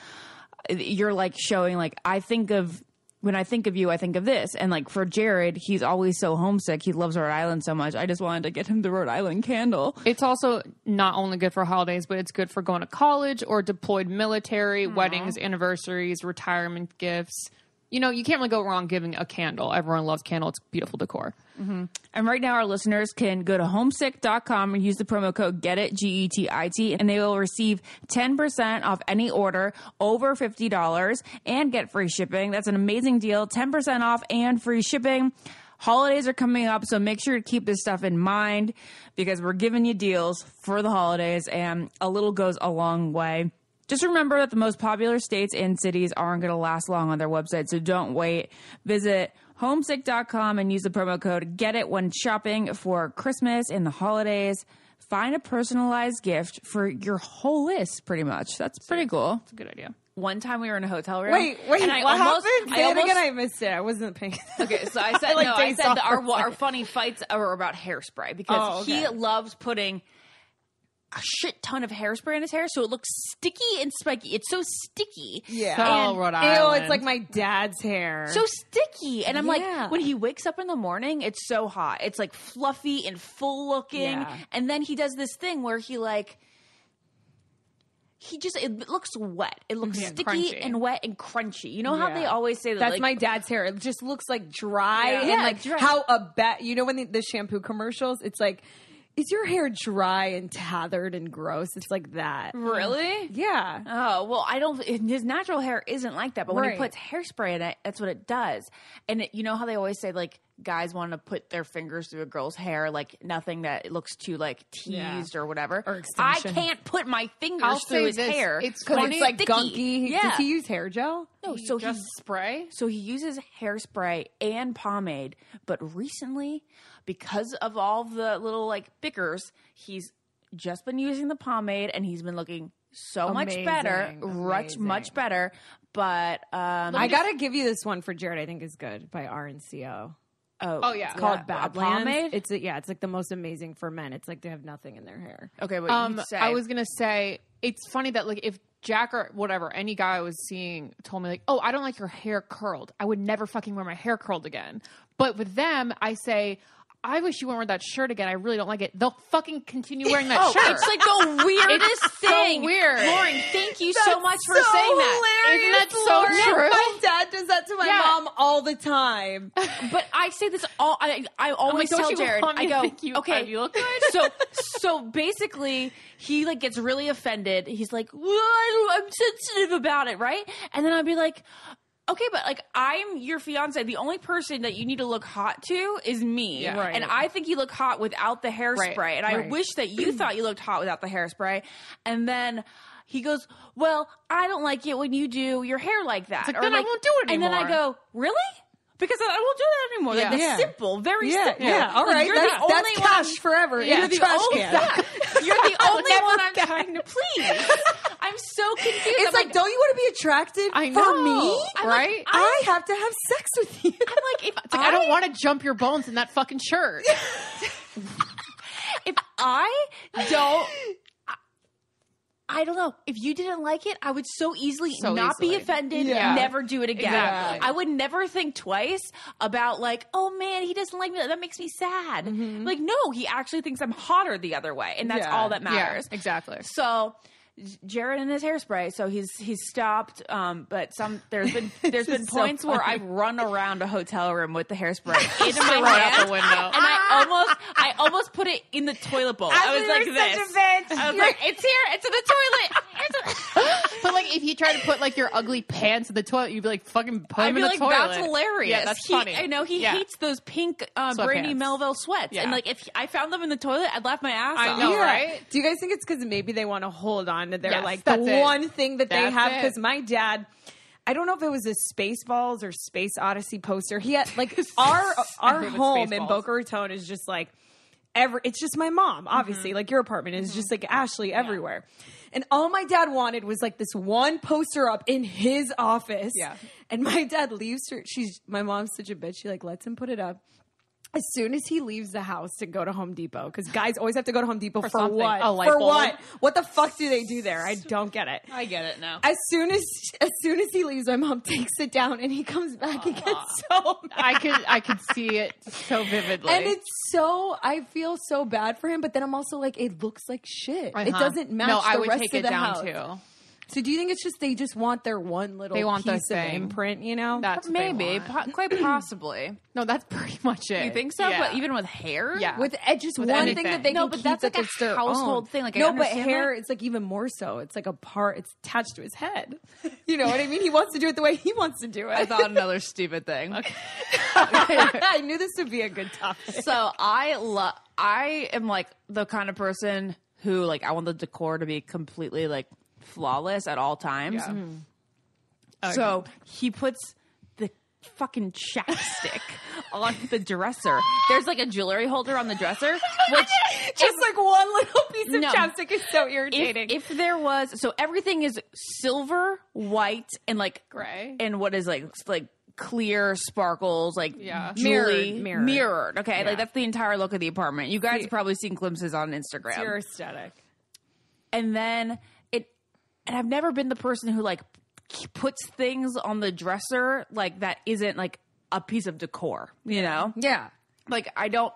you're like showing, like, I think of when I think of you, I think of this. And like for Jared, he's always so homesick. He loves Rhode Island so much. I just wanted to get him the Rhode Island candle. It's also not only good for holidays, but it's good for going to college or deployed military, weddings, anniversaries, retirement gifts. You know, you can't really go wrong giving a candle. Everyone loves candle. It's beautiful decor. And right now, our listeners can go to homesick.com and use the promo code GETIT, GETIT, and they will receive 10% off any order over $50 and get free shipping. That's an amazing deal. 10% off and free shipping. Holidays are coming up, so make sure to keep this stuff in mind because we're giving you deals for the holidays, and a little goes a long way. Just remember that the most popular states and cities aren't going to last long on their website, so don't wait. Visit homesick.com and use the promo code GETIT when shopping for Christmas and the holidays. Find a personalized gift for your whole list, pretty much. That's pretty cool. It's a good idea. One time we were in a hotel room. Wait, and I what almost, happened? Say it again. I missed it. I wasn't paying attention. Okay, so I said like no. I days said off that for a our second. funny fights are about hairspray because he loves putting a shit ton of hairspray in his hair, so it looks sticky and spiky. It's so sticky. Yeah. Oh, Rhode Island. Ew, it's like my dad's hair. So sticky. And I'm Yeah. like, when he wakes up in the morning, it's so hot. It's like fluffy and full looking. Yeah. And then he does this thing where he just, it looks wet. It looks sticky crunchy. and wet and crunchy. You know how Yeah. they always say that? That's like, my dad's hair. It just looks like dry Yeah. and Yeah, like dry. how you know when the shampoo commercials, it's like, is your hair dry and tethered and gross? It's like that. Really? Yeah. Oh, well, his natural hair isn't like that, but when he Right. puts hairspray in it, that's what it does. And you know how they always say, like, guys want to put their fingers through a girl's hair, like, nothing that looks too, like, teased or whatever. Or I extension. can't put my fingers I'll through say his this, hair. it's Because funny. it's like sticky. gunky. Yeah. Does he use hair gel? No, so Just spray? So he uses hairspray and pomade, but recently, because of all the little like bickers, he's just been using the pomade and he's been looking so much better, much better. But I gotta give you this one for Jared. I think is good by RNCO. Oh, yeah. It's called A Badlands. pomade? It's like the most amazing for men. It's like they have nothing in their hair. okay, what you say? I was gonna say it's funny that like if Jack or whatever any guy I was seeing told me like, oh, I don't like your hair curled, I would never fucking wear my hair curled again. But with them, I say, I wish you wouldn't wear that shirt again. I really don't like it. They'll fucking continue wearing that shirt. It's like the weirdest It's so thing. weird. Lauren, thank you so much for saying that. Isn't that so true? My dad does that to my Yeah. mom all the time. But I say this all. I always don't tell you Jared. want me I to go, think you- okay, you look good? So basically, he like gets really offended. He's like, well, I'm sensitive about it, right? And then I'd be like, okay, but like I'm your fiance. The only person that you need to look hot to is me, Yeah. Right. and I think you look hot without the hairspray. Right. And I Right. wish that you thought you looked hot without the hairspray. And then he goes, well, I don't like it when you do your hair like that. like, then I won't do it And then I anymore. go, really? Because I won't do that anymore. Like, Yeah. that's Yeah. simple, very Yeah, simple. yeah. All Like, right, you're that's the only cash one. forever. You're Yeah, the trash only can. You're the only one I'm trying to please. I'm so confused. It's I'm like, don't you want to be attracted I for know. me? I'm like, right? I have to have sex with you. I'm like, if It's like, I don't want to jump your bones in that fucking shirt. if I don't. I don't know. If you didn't like it, I would so easily not be offended Yeah. and never do it again. Exactly. I would never think twice about like, oh man, he doesn't like me. That makes me sad. Like, no, he actually thinks I'm hotter the other way. And that's Yeah. all that matters. Yeah, exactly. So Jared and his hairspray. So he's stopped. But there's been so points where funny. I've run around a hotel room with the hairspray in my Right hand, out the window. and I almost put it in the toilet bowl. I was like this. I was like, it's here. It's in the toilet. But like, if you try to put like your ugly pants in the toilet, you'd be like, fucking put I'd them be in like, the toilet. that's hilarious. Yeah, that's He- funny. I know he Yeah. hates those pink Brandy Sweatpants. Melville sweats, Yeah. and like if I found them in the toilet, I'd laugh my ass I off. know, Yeah. right? Do you guys think it's because maybe they want to hold on to their Yes, like the that's it. one thing that they That's have? it. Because my dad, I don't know if it was a Spaceballs or Space Odyssey poster. He had like our with home in Spaceballs. Boca Raton is just like it's just my mom, obviously. Like your apartment is just like Ashley everywhere. And all my dad wanted was like this one poster up in his office. Yeah. And my dad leaves her. My mom's such a bitch. She like lets him put it up. As soon as he leaves the house to go to Home Depot, because guys always have to go to Home Depot for something. what? A light For bulb. what? What the fuck do they do there? I don't get it. I get it now. As soon as he leaves, my mom takes it down and he comes back and gets so mad. I could see it so vividly. And it's so, I feel so bad for him, but then I'm also like, it looks like shit. It doesn't match No, I the would rest take of it the down house. too. So do you think it's just they just want their one little They want their piece of thing. imprint, you know? That's what they Maybe, want. quite possibly. No, that's pretty much it. You think so? Yeah. But even with hair? Yeah. With just With one anything. thing that they No, can but keep that's that like a it's their household own. thing. Like, I no, but understand hair, that. it's like even more so. It's like a part. It's attached to his head. You know what I mean? He wants to do it the way he wants to do it. I thought another stupid thing. I knew this would be a good topic. So I am like the kind of person who like I want the decor to be completely like flawless at all times. So he puts the fucking chapstick on the dresser. There's like a jewelry holder on the dresser, which Just like one little piece of No. chapstick is so irritating. if there was, so everything is silver, white, and like Gray. and what is like clear sparkles, like Yeah. jewelry, Mirrored. Okay, Yeah. like that's the entire look of the apartment. You guys have probably seen glimpses on Instagram. It's your aesthetic. And then and I've never been the person who like puts things on the dresser like that isn't like a piece of decor, you know? Yeah. Like I don't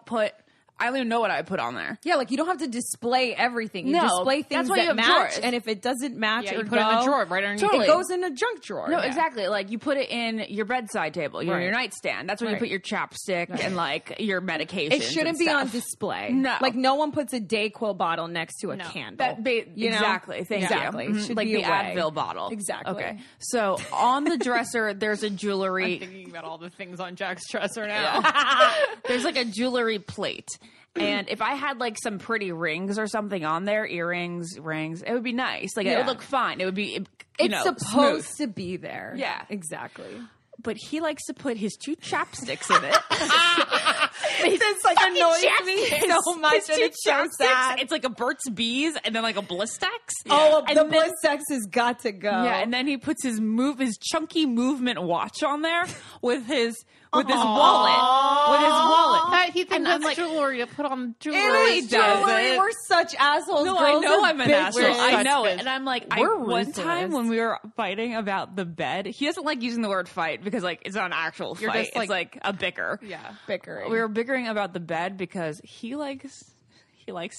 even know what I put on there. Yeah, like you don't have to display everything. You No, display that's things why you that have match, drawers. and if it doesn't match Yeah, or you put it in the go, drawer right underneath. Totally. it goes in a junk drawer. No, Yeah. exactly. Like you put it in your bedside table, your Right. nightstand. That's where you Right. put your chapstick and like your medications. It shouldn't and be stuff. on display. No. Like no one puts a Dayquil bottle next to a candle. You know? Exactly. Thank Exactly. you. It Mhm. should Like be the away. Advil bottle. Exactly. Okay. So on the dresser, there's a jewelry. Thinking about all the things on Jack's dresser now. There's like a jewelry plate. And if I had like some pretty rings or something on there, earrings, rings, it would be nice. Like it Yeah. would look fine. It would be, It's supposed smooth. to be there. Yeah. Exactly. But he likes to put his two chapsticks in it. This like annoys me so much, His and two it's so chapsticks, sad. It's like a Burt's Bees and then like a Blistex. Oh, And the then- blood sex has got to go. Yeah, and then he puts his chunky movement watch on there with his wallet. With his wallet. He thinks And I'm that's like- jewelry to put on jewelry. it is jewelry. doesn't. We're such assholes. No, I Girls know are I'm an bitches. asshole. I such know it. bitch. And I'm like, We're one time ruthless. when we were fighting about the bed, he doesn't like using the word fight because like it's not an actual You're fight. just, like- it's like a bicker. Yeah. Bickering. We were bickering about the bed because he likes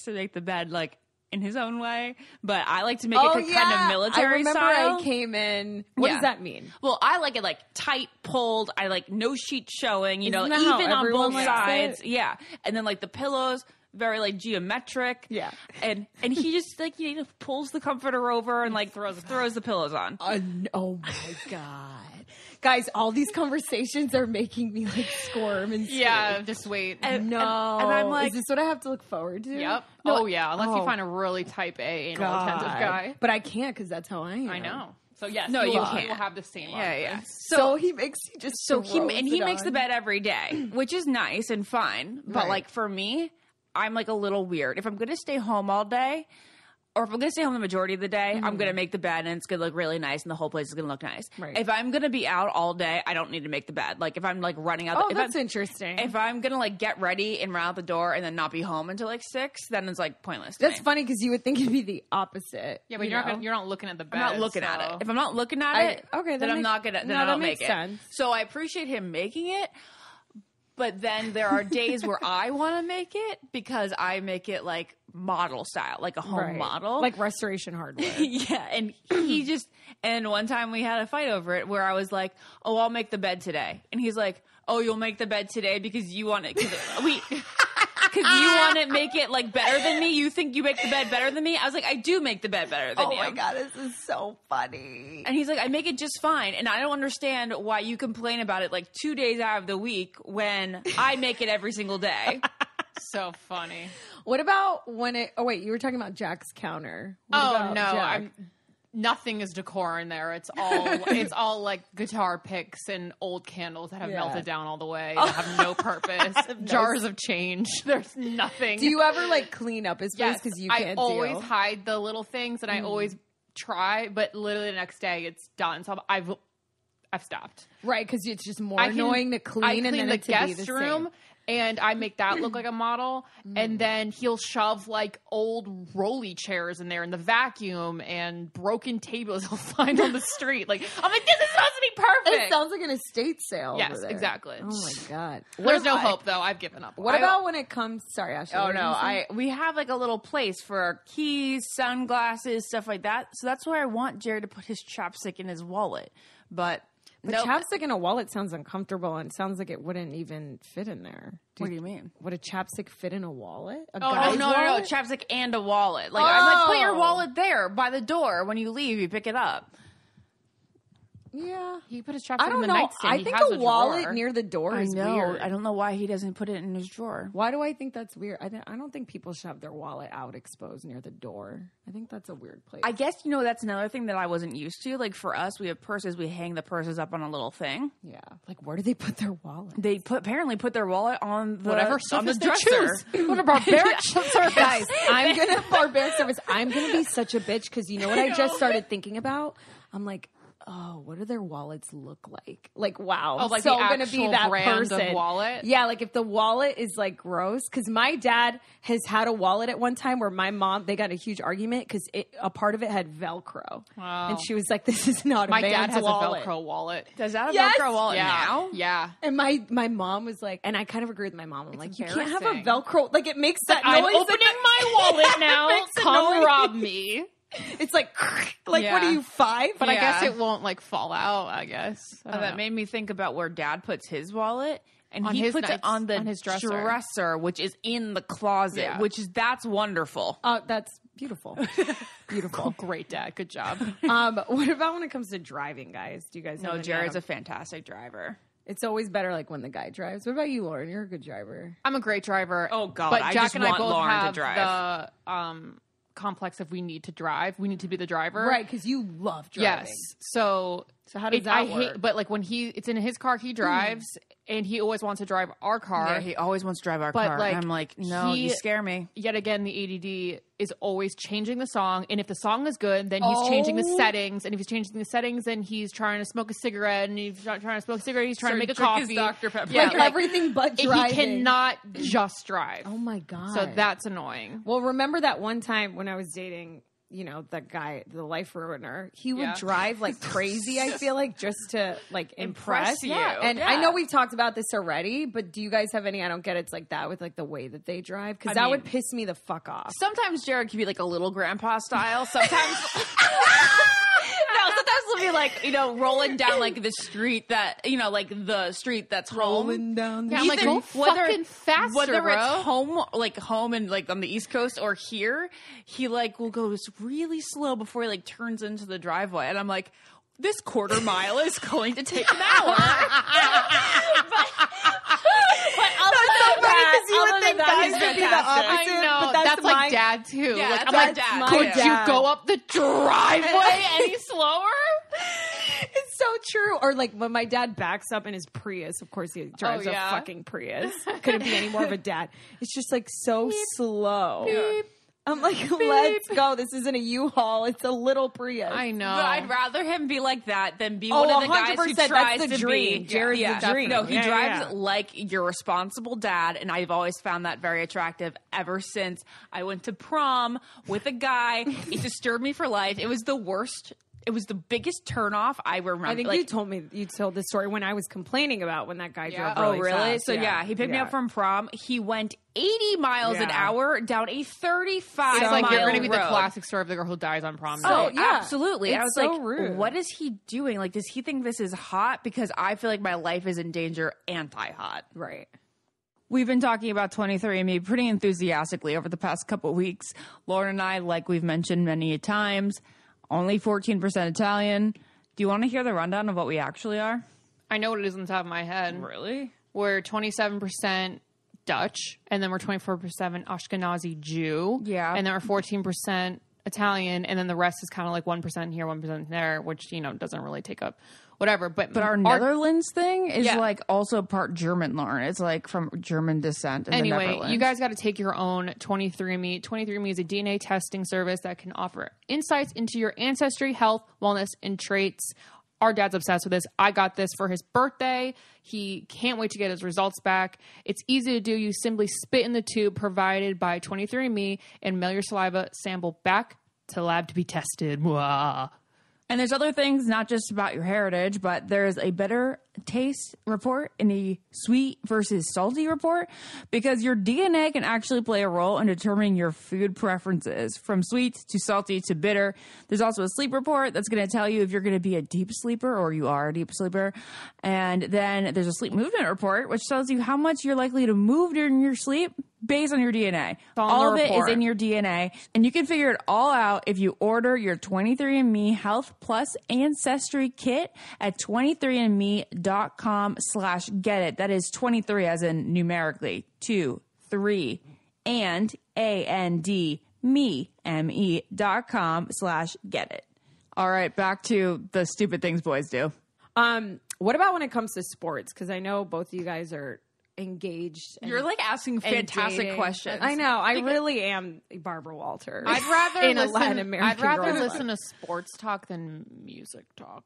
to make the bed like in his own way, but I like to make it kind of military I remember style. I came in. What Yeah. does that mean? Well, I like it like tight pulled. I like no sheet showing, you know, Isn't that how even on everyone both likes sides. it? Yeah. And then like the pillows, very like geometric. Yeah. And he just like, you know, pulls the comforter over and like throws the pillows on. Oh my god, guys! All these conversations are making me like squirm and Yeah, just wait. No, and I'm like- is this what I have to look forward to? Yep. No, Oh, yeah. Unless oh. you find a really type A anal God. attentive guy. But I can't because that's how I am. I know. So, yes. No, you will can't. have the same Yeah, yeah. arguments. So he makes He makes the bed every day, which is nice and fine. But Right. like for me, I'm like a little weird. If I'm going to stay home all day, or if I'm going to stay home the majority of the day, I'm going to make the bed and it's going to look really nice and the whole place is going to look nice. Right. If I'm going to be out all day, I don't need to make the bed. Like if I'm like running out, Oh, if that's I'm, interesting. if I'm going to like get ready and run out the door and then not be home until like 6, then it's like pointless. To That's me. funny because you would think it'd be the opposite. Yeah, but you know? you're not looking at the bed. I'm not looking at so- it. If I'm not looking at I- it, okay, that then I'm makes- not gonna. Then no, I that don't makes make sense. it. So I appreciate him making it, but then there are days where I want to make it because I make it like model style, like a home Right. model, like restoration hardware. yeah. And he just and one time we had a fight over it where I was like, "Oh, I'll make the bed today," and he's like, "Oh, you'll make the bed today because you want it because you want to make it like better than me. You think you make the bed better than me." I was like, "I do make the bed better than Oh you." my god, this is so funny. And he's like, "I make it just fine." And I don't understand why you complain about it like 2 days out of the week when I make it every single day. So funny. What about when it? Oh wait, you were talking about Jack's counter. What Oh about no, Jack? nothing is decor in there. It's all like guitar picks and old candles that have Yeah. melted down all the way. That have no purpose. Jars of change. There's nothing. Do you ever like clean up his place Yes, because you I can't always deal? hide the little things, and I always try, but literally the next day it's done. So I've stopped. Right, because it's just more I can- annoying to clean I and clean then the it to be guest the room, same. and I make that look like a model, and then he'll shove like old rolly chairs in there in the vacuum and broken tables he'll find on the street. Like, I'm like, this is supposed to be perfect. It sounds like an estate sale. Yes, over there. exactly. Oh my god. There's no hope though. I've given up. What about when it comes? Sorry, Ashley. Oh what did no, you say? we have like a little place for our keys, sunglasses, stuff like that. So that's where I want Jared to put his chapstick in his wallet. But nope. Chapstick in a wallet sounds uncomfortable and sounds like it wouldn't even fit in there. What do you mean? Would a chapstick fit in a wallet? Oh guy's no, wallet? chapstick and a wallet. Like I'm like, put your wallet there by the door. When you leave, you pick it up. Yeah. He put his chapstick I in don't the know. nightstand. I He think has a wallet drawer. near the door I is know. weird. I don't know why he doesn't put it in his drawer. Why do I think that's weird? I don't think people should have their wallet out exposed near the door. I think that's a weird place. I guess, that's another thing that I wasn't used to. Like for us, we have purses. We hang the purses up on a little thing. yeah. Like, where do they put their wallet? They apparently put their wallet on the Whatever on the surface they dresser. choose. What a barbaric surface. Guys, I'm gonna barbaric service. I'm gonna be such a bitch because you know what I just started thinking about? I'm like, oh, what do their wallets look like? Like, wow. Oh, like so the gonna be actual that brand of person. wallet? Yeah, like if the wallet is like gross, because my dad has had a wallet at one time where my mom, they got a huge argument because a part of it had Velcro. Wow. And she was like, this is not My a man's dad has wallet. a Velcro wallet. Does that have Yes! Velcro wallet Yeah. now? Yeah. And my mom was like, and I kind of agree with my mom. I'm like, you can't have a embarrassing. Velcro. Like it makes that I'm noise. opening my wallet now. makes a Come noise. rob me. It's like what Yeah. are you, 5? But I guess Yeah. it won't like fall out. I guess. I don't That know. made me think about where Dad puts his wallet, and On he his puts it nights- on the on his dresser. which is in the closet, Yeah. that's wonderful. That's beautiful. Beautiful. Great dad. Good job. What about when it comes to driving, guys? Do you guys have No, any Jared's a item? fantastic driver. It's always better like when the guy drives. What about you, Lauren? You're a good driver. I'm a great driver. Oh, God, But I Jack just and I want both Lauren to have drive. the complex of we need to drive. We need to be the driver. Right, because you love driving. Yes. So how does that I work? hate, but like when it's in his car, he drives, and he always wants to drive our car. Yeah, he always wants to drive our But, car. like, and I'm like, no, he- you scare me. Yet again, the ADD is always changing the song, and if the song is good, then he's changing the settings, and if he's changing the settings, then he's trying to smoke a cigarette, and if he's not trying to smoke a cigarette, he's trying to make a drink his coffee. Dr. Pepper. Yeah, Like everything but driving. he cannot just drive. Oh my god. So that's annoying. Well, remember that one time when I was dating, that guy, the life ruiner, he would Yeah. drive like crazy, I feel like, just to like impress you. Yeah. And I Yeah. know we've talked about this already, but do you guys have any? I don't get it's like that with like the way that they drive, because that would piss me the fuck off. Sometimes Jared can be like a little grandpa style. Sometimes. No, sometimes he'll be like, rolling down like the street that, like the street that's home. down Yeah, I'm like, go fucking faster, whether bro. it's home and like on the East Coast or here, he like will go really slow before he like turns into the driveway, and I'm like, this quarter mile is going to take an hour. I know. That's like dad too. Yeah, like, that's I'm our like, dad, could too. you go up the driveway any slower? It's so true. Or like when my dad backs up in his Prius, of course he drives yeah. a fucking Prius. Couldn't be any more of a dad. It's just like so slow. I'm like, let's go. This isn't a U-Haul. It's a little Prius. I know. But I'd rather him be like that than be Oh, one of the guys who 100%. That's tries the to dream. be. Jared's the dream. No, he Yeah, drives yeah. like your responsible dad, and I've always found that very attractive ever since I went to prom with a guy. It disturbed me for life. It was the worst. It was the biggest turnoff I remember. I think like, you told this story when I was complaining about when that guy drove Oh, really really? fast. So, yeah, he picked me up from prom. He went 80 miles an Yeah. hour down a 35 It's mile like you're going to be the road. classic story of the girl who dies on prom night. Oh, yeah. absolutely. It's I was so like, rude. what is he doing? Like, does he think this is hot? Because I feel like my life is in danger anti-hot. Right. We've been talking about 23andMe pretty enthusiastically over the past couple of weeks. Lauren and I, like we've mentioned many times, only 14% Italian. Do you want to hear the rundown of what we actually are? I know what it is on the top of my head. Really? We're 27% Dutch, and then we're 24% Ashkenazi Jew. Yeah. And then we're 14% Italian, and then the rest is kind of like 1% here, 1% there, which, doesn't really take up whatever. But Our Netherlands thing is Yeah. like also part German, Lauren. It's like from German descent in the Anyway, Netherlands. you guys got to take your own 23andMe. 23andMe is a DNA testing service that can offer insights into your ancestry, health, wellness, and traits. our dad's obsessed with this. I got this for his birthday. He can't wait to get his results back. It's easy to do. You simply spit in the tube provided by 23andMe and mail your saliva sample back to lab to be tested. Mwah. And there's other things, not just about your heritage, but there's a better taste report and a sweet versus salty report, because your DNA can actually play a role in determining your food preferences, from sweet to salty to bitter. There's also a sleep report that's going to tell you if you're going to be a deep sleeper or you are a deep sleeper. And then there's a sleep movement report, which tells you how much you're likely to move during your sleep based on your DNA. All of it is in your DNA, and you can figure it all out if you order your 23andMe Health Plus Ancestry Kit at 23andme.com/get it. That is 23 as in numerically, 2, 3, and A-N-D, me, me.com/get it. All right, back to the stupid things boys do. What about when it comes to sports? Because I know both of you guys are engaged. You're like asking fantastic questions. I know. I really am Barbara Walters. I'd rather in a Latin American. I'd rather girl listen to sports talk than music talk.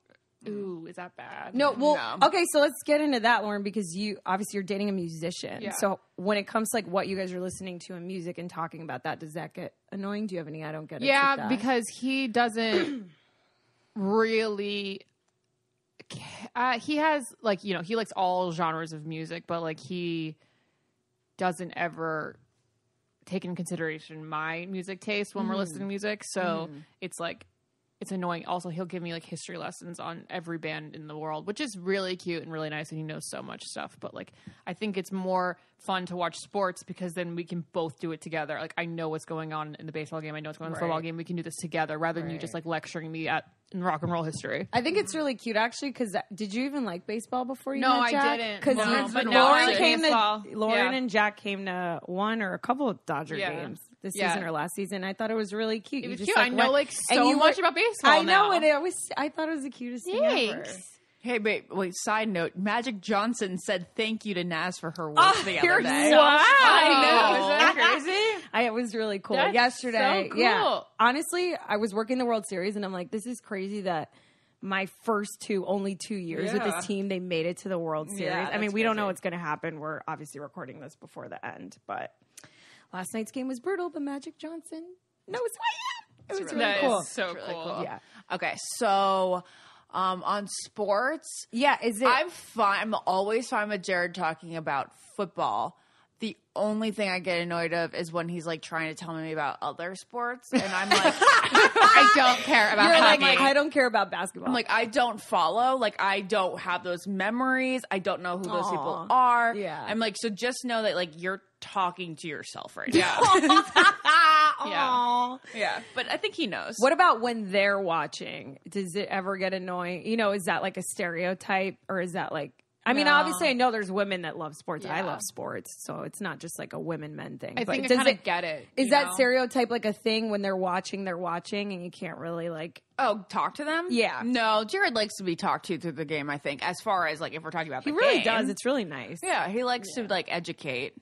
Ooh, is that bad? No, well, okay, so let's get into that, Lauren, because you obviously you're dating a musician. Yeah. So when it comes to like what you guys are listening to in music and talking about that, does that get annoying? Do you have any? I don't get it. Yeah, because he doesn't really. He has like, you know, he likes all genres of music, but like he doesn't ever take into consideration my music taste when we're listening to music. So it's like, it's annoying. Also, he'll give me like history lessons on every band in the world, which is really cute and really nice. And he knows so much stuff. But like, I think it's more fun to watch sports because then we can both do it together. Like, I know what's going on in the baseball game. I know what's going on in the football game. We can do this together rather than you just like lecturing me in rock and roll history. I think it's really cute actually. Because did you even like baseball before you? No, met I Jack? didn't. Because No, but now Lauren I came baseball. to Lauren Yeah. and Jack came to one or a couple of Dodger Yeah. games this Yeah. season or last season. I thought it was really cute. It was You cute. just, I know went- like and so you much were- about baseball. I know, now. and I thought it was the cutest thing ever. Thanks. Hey, wait, side note. Magic Johnson said thank you to Naz for her work the other you're day. so I know. funny. Isn't that crazy? It was really cool. That's Yesterday, so cool. yeah. Honestly, I was working the World Series, and I'm like, this is crazy that my only 2 years with Yeah. this team, they made it to the World Series. Yeah, I mean, that's we don't know crazy. what's going to happen. We're obviously recording this before the end, but last night's game was brutal. But Magic Johnson knows who I am. It was really That cool. is so cool. Yeah, Okay, so on sports, yeah. Is it? I'm fine. I'm always fine with Jared talking about football. The only thing I get annoyed of is when he's like trying to tell me about other sports, and I'm like, I don't care about You're hockey. like, I don't care about basketball. I'm like, I don't follow. Like, I don't have those memories. I don't know who those people are. Yeah. I'm like, so just know that like you're talking to yourself right now. Aw. Yeah, but I think he knows. What about when they're watching? Does it ever get annoying? You know, is that like a stereotype or is that like, I mean, obviously I know there's women that love sports. I love sports. So it's not just like a women-men thing. I But think I does kind of get it. Is you that know? stereotype like a thing when they're watching and you can't really like, Oh, talk to them? Yeah. No, Jared likes to be talked to through the game, I think, as far as like if we're talking about he the really game. does. It's really nice. Yeah, he likes to like educate.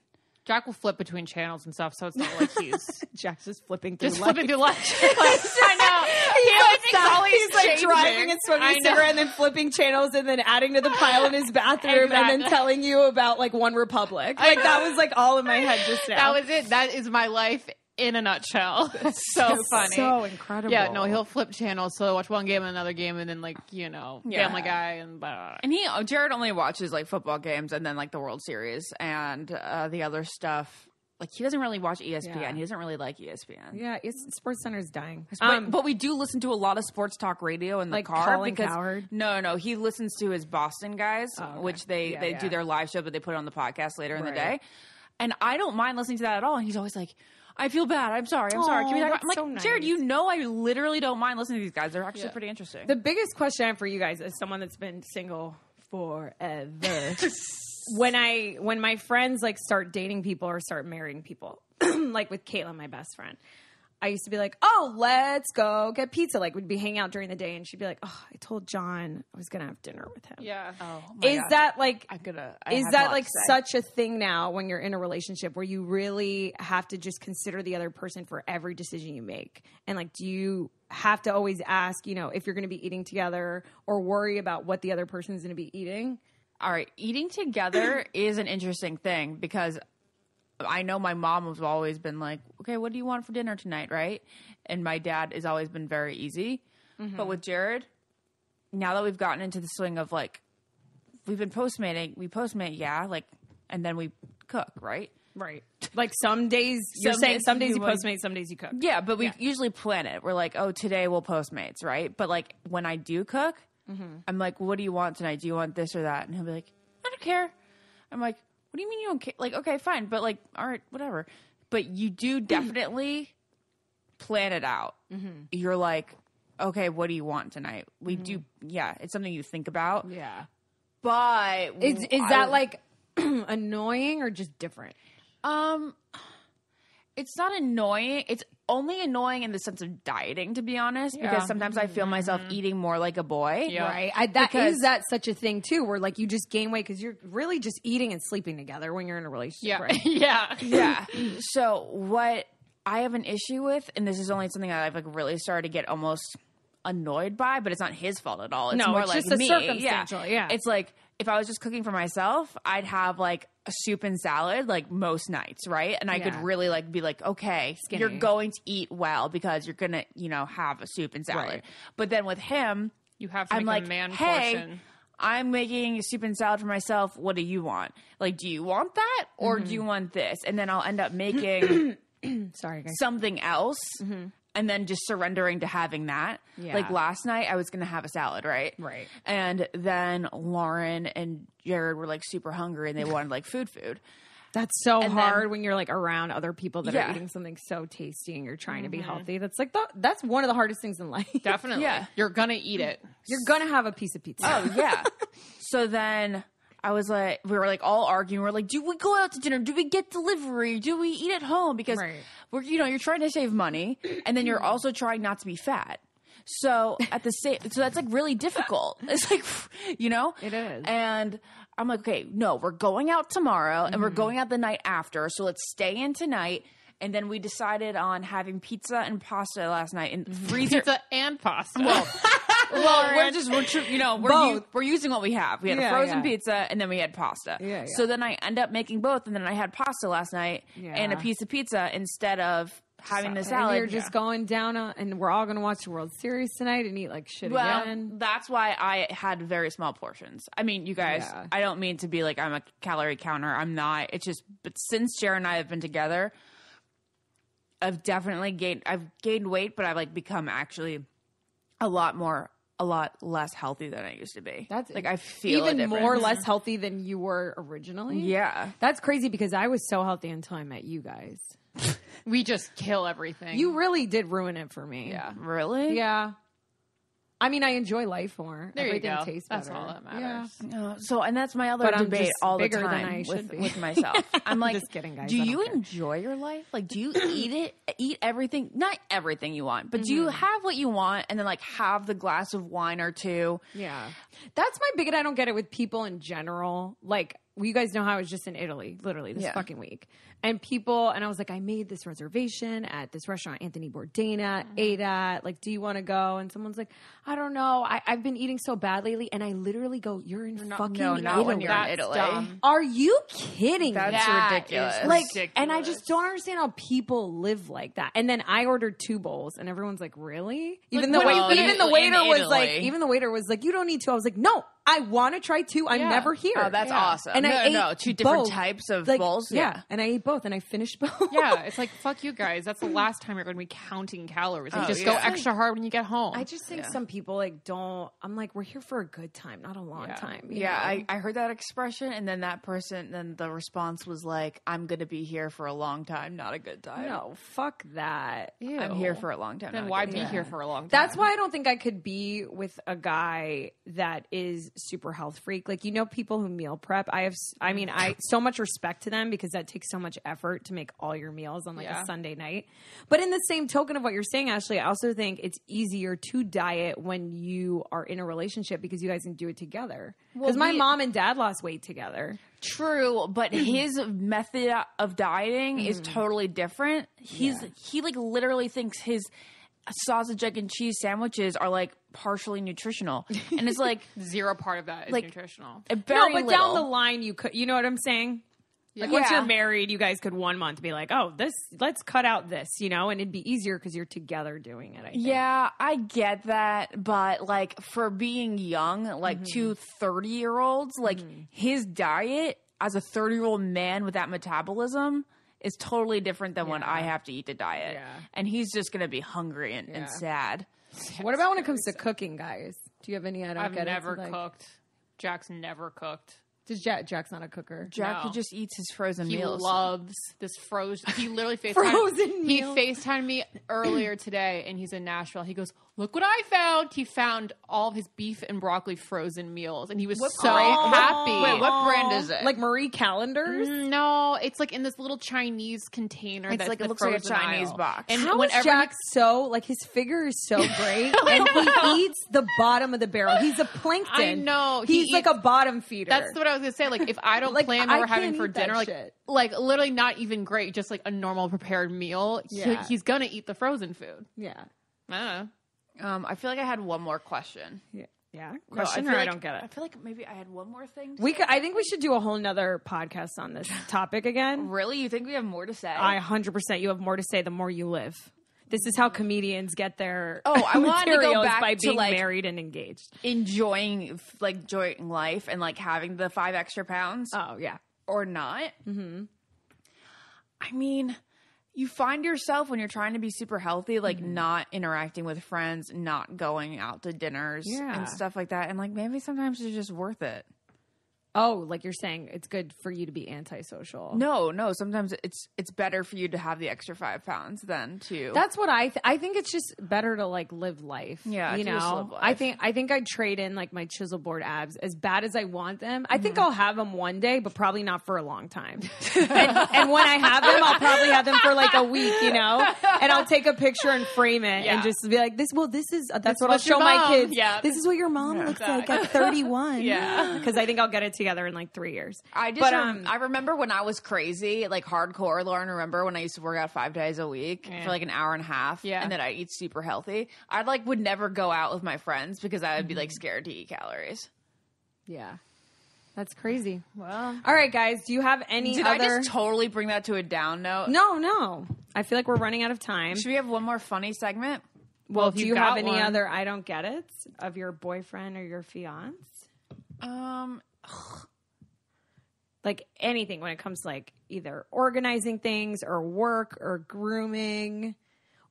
Jack will flip between channels and stuff, so it's not like he's Jack's just flipping through just life. flipping through lunch. I know. He's like changing. driving and smoking I a know. cigarette and then flipping channels and then adding to the pile in his bathroom and then Exactly. telling you about like One Republic. Like that was like all in my head just now. That was it. That is my life in a nutshell. So funny. So incredible. Yeah, no, he'll flip channels, so he'll watch one game and another game, and then like, you know, Yeah. Family Guy and blah, blah, blah. And Jared only watches like football games and then like the World Series and the other stuff. Like he doesn't really watch ESPN. Yeah. He doesn't really like ESPN. Yeah, Sports Center's dying. But we do listen to a lot of sports talk radio in the Like car Colin because Cowherd? no, he listens to his Boston guys, okay. which they Yeah, do their live show, but they put it on the podcast later in the Right. day. And I don't mind listening to that at all. And he's always like, "I feel bad. I'm sorry. I'm sorry." Can we talk about-" I'm that's like, so Jared, nice. you know, I literally don't mind listening to these guys. They're actually pretty interesting. The biggest question I have for you guys as someone that's been single forever. when my friends like start dating people or start marrying people, like with Caitlin, my best friend, I used to be like, oh, let's go get pizza. Like, we'd be hanging out during the day, and she'd be like, oh, I told John I was going to have dinner with him. Yeah. Oh, my Is gosh. that like, I is have a that lot like to say. such a thing now when you're in a relationship where you really have to just consider the other person for every decision you make? And like, do you have to always ask, you know, if you're going to be eating together or worry about what the other person's going to be eating? All right, eating together is an interesting thing because I know my mom has always been like, okay, what do you want for dinner tonight, right? And my dad has always been very easy. But with Jared, now that we've gotten into the swing of like, we've been Postmating, we Postmate, yeah, like, and then we cook, right? Right. Like some days, you're Some saying days some days you you would- Postmate, some days you cook. Yeah, but we usually plan it. We're like, oh, today we'll Postmates, right? But like when I do cook, I'm like, what do you want tonight? Do you want this or that? And he'll be like, I don't care. I'm like, what do you mean you don't care? Like, okay, fine. But like, all right, whatever. But you do definitely plan it out. You're like, okay, what do you want tonight? We do. Yeah, it's something you think about. Yeah. But Is that like annoying or just different? It's not annoying. It's only annoying in the sense of dieting, to be honest, because sometimes I feel myself eating more like a boy. Yeah. Right. Because- That such a thing too, where like you just gain weight because you're really just eating and sleeping together when you're in a relationship. Yeah. Right? Yeah. Yeah. So what I have an issue with, and this is only something that I've like really started to get almost annoyed by, but it's not his fault at all. It's No, more it's like just a me. circumstantial, yeah. It's like if I was just cooking for myself, I'd have like a soup and salad like most nights, right? And I could Yeah. really like be like, okay, Skinny. you're going to eat well because you're gonna, you know, have a soup and salad. Right. But then with him, You have to I'm make like, a man hey, portion. I'm making a soup and salad for myself. What do you want? Like, do you want that or do you want this? And then I'll end up making Sorry, guys. something else and then just surrendering to having that. Yeah. Like last night, I was going to have a salad, right? Right. And then Lauren and Jared were like super hungry and they wanted like food. That's so And hard then- when you're like around other people that Yeah. are eating something so tasty and you're trying to be healthy. That's like that's one of the hardest things in life. Definitely. Yeah. You're gonna eat it. You're gonna have a piece of pizza. Oh, yeah. So then I was like, we were like all arguing. We're like, do we go out to dinner? Do we get delivery? Do we eat at home? Because Right. we're, you know, you're trying to save money and then you're also trying not to be fat. So at the same, so that's like really difficult. It's like, you know, It is. And I'm like, okay, no, we're going out tomorrow and we're going out the night after. So let's stay in tonight. And then we decided on having pizza and pasta last night in the freezer. Pizza and pasta. Well, we're using what we have. We had Yeah, a frozen yeah. pizza and then we had pasta. Yeah, yeah. So then I end up making both, and then I had pasta last night and a Yeah. piece of pizza instead of having the And salad. you're just going down and we're all gonna watch the World Series tonight and eat like shit well, again. that's why I had very small portions. I mean, you guys, Yeah. I don't mean to be like I'm a calorie counter. I'm not. It's just, but since Jared and I have been together, I've definitely gained weight, but I've like become actually a lot less healthy than I used to be. That's like I feel a even difference. more less healthy than you were originally. Yeah. That's crazy because I was so healthy until I met you guys. we just kill everything. You really did ruin it for me. Yeah. Really? Yeah. I mean, I enjoy life more. There you Everything go. tastes That's better. all that matters. So, and that's my other But I'm debate just all the bigger than I time should be. with myself. I'm like, just kidding, guys. do I don't you care. enjoy your life? Like, do you eat everything? Not everything you want, but do you have what you want and then like have the glass of wine or two? Yeah. That's my big, and I don't get it with people in general. Like, well, you guys know how I was just in Italy, literally this Yeah. fucking week. And people, and I was like, I made this reservation at this restaurant Anthony Bourdain ate at. Like, do you want to go? And someone's like, I don't know. I've been eating so bad lately. And I literally go, you're in fucking No, not when Italy. you're in That's Italy. dumb. Are you kidding That's me? That ridiculous. is Like, ridiculous. and I just don't understand how people live like that. And then I ordered 2 bowls, and everyone's like, "Really?" Even the what waiter, are you even the in waiter was Italy? like, "You don't need to." I was like, "No, I want to try 2. I'm Yeah. never here." Oh, that's awesome. And I ate no, 2 different both. types of Like, bowls. Yeah, and I ate both, and I finished both. Yeah, it's like, fuck you guys. That's the last time you're going to be counting calories. Like, just go yeah. extra hard when you get home. I just think some people like don't. I'm like, we're here for a good time, not a long time. you Yeah, know? I heard that expression, and then then the response was like, I'm going to be here for a long time, not a good time. no, fuck that. I'm here for a long time. Then not a why good be time. here for a long time? That's why I don't think I could be with a guy that is super health freak. Like, you know, people who meal prep, I so much respect to them because that takes so much effort to make all your meals on like a Sunday night. But in the same token of what you're saying, Ashley, I also think it's easier to diet when you are in a relationship because you guys can do it together. Because my mom and dad lost weight together. True, but his method of dieting is totally different. He like literally thinks his sausage, egg, and cheese sandwiches are like partially nutritional, and it's like Zero part of that is like, nutritional. Very No, but little. down the line, you could, you know what I'm saying? Like once you're married, you guys could 1 month be like, oh, let's cut out this, you know, and it'd be easier because you're together doing it. I think. Yeah, I get that, but like for being young, like 2 30-year-olds, like his diet as a 30-year-old man with that metabolism is totally different than when I have to eat the diet. Yeah. And he's just going to be hungry and sad. What about when it comes to cooking, guys? Do you have any? I've never cooked. Jack's never cooked. Does Jack's not a cooker? Jack he just eats his frozen meals. He loves this frozen. He literally Frozen meals. He FaceTimed me earlier today, and he's in Nashville. He goes, "Look what I found!" He found all of his beef and broccoli frozen meals, and he was happy. Wait, what brand is it? Like Marie Callender's? No, it's like in this little Chinese container. It's that's like it the looks like a frozen Chinese aisle. box. And How is Jack so, like, his figure is so great, and he eats the bottom of the barrel. He's a plankton. I know. He's like a bottom feeder. That's what I was gonna say. Like, if I don't Like, plan what I we're having can't for eat that dinner, shit. like literally not even great, just like a normal prepared meal, Yeah. he's gonna eat the frozen food. Yeah. I don't know. I feel like I had one more question. Yeah. No, Question feel or I like- don't get it. I feel like maybe I had one more thing. I think we should do a whole nother podcast on this topic again. Really? You think we have more to say? 100%. You have more to say the more you live. This is how comedians get their I wanted to go materials back by to, being like, married and engaged. enjoying life and like having the 5 extra pounds Oh, yeah. or not. Mm-hmm. I mean, you find yourself when you're trying to be super healthy, like not interacting with friends, not going out to dinners and stuff like that. And like maybe sometimes it's just worth it. Oh, like you're saying it's good for you to be antisocial. No. Sometimes it's better for you to have the extra 5 pounds than to. That's what I think it's just better to like live life. Yeah, you to just know. live life. I think I'd trade in like my chisel board abs as bad as I want them. I think I'll have them one day, but probably not for a long time. and when I have them, I'll probably have them for like a week, you know. And I'll take a picture and frame it and just be like, "This is that's what I'll show my kids. Yeah, this is what your mom looks like at 31." Yeah, because I think I'll get it together in like 3 years. I remember when I was crazy, like hardcore, Lauren, remember when I used to work out 5 days a week for like an hour and a half and then I eat super healthy. I would never go out with my friends because I would be like scared to eat calories. Yeah. That's crazy. well, All right, guys, do you have any Did other... I just totally bring that to a down note? No. I feel like we're running out of time. Should we have one more funny segment? Well, do if you you've have got any one. other I don't get it of your boyfriend or your fiance? Like anything when it comes to like either organizing things or work or grooming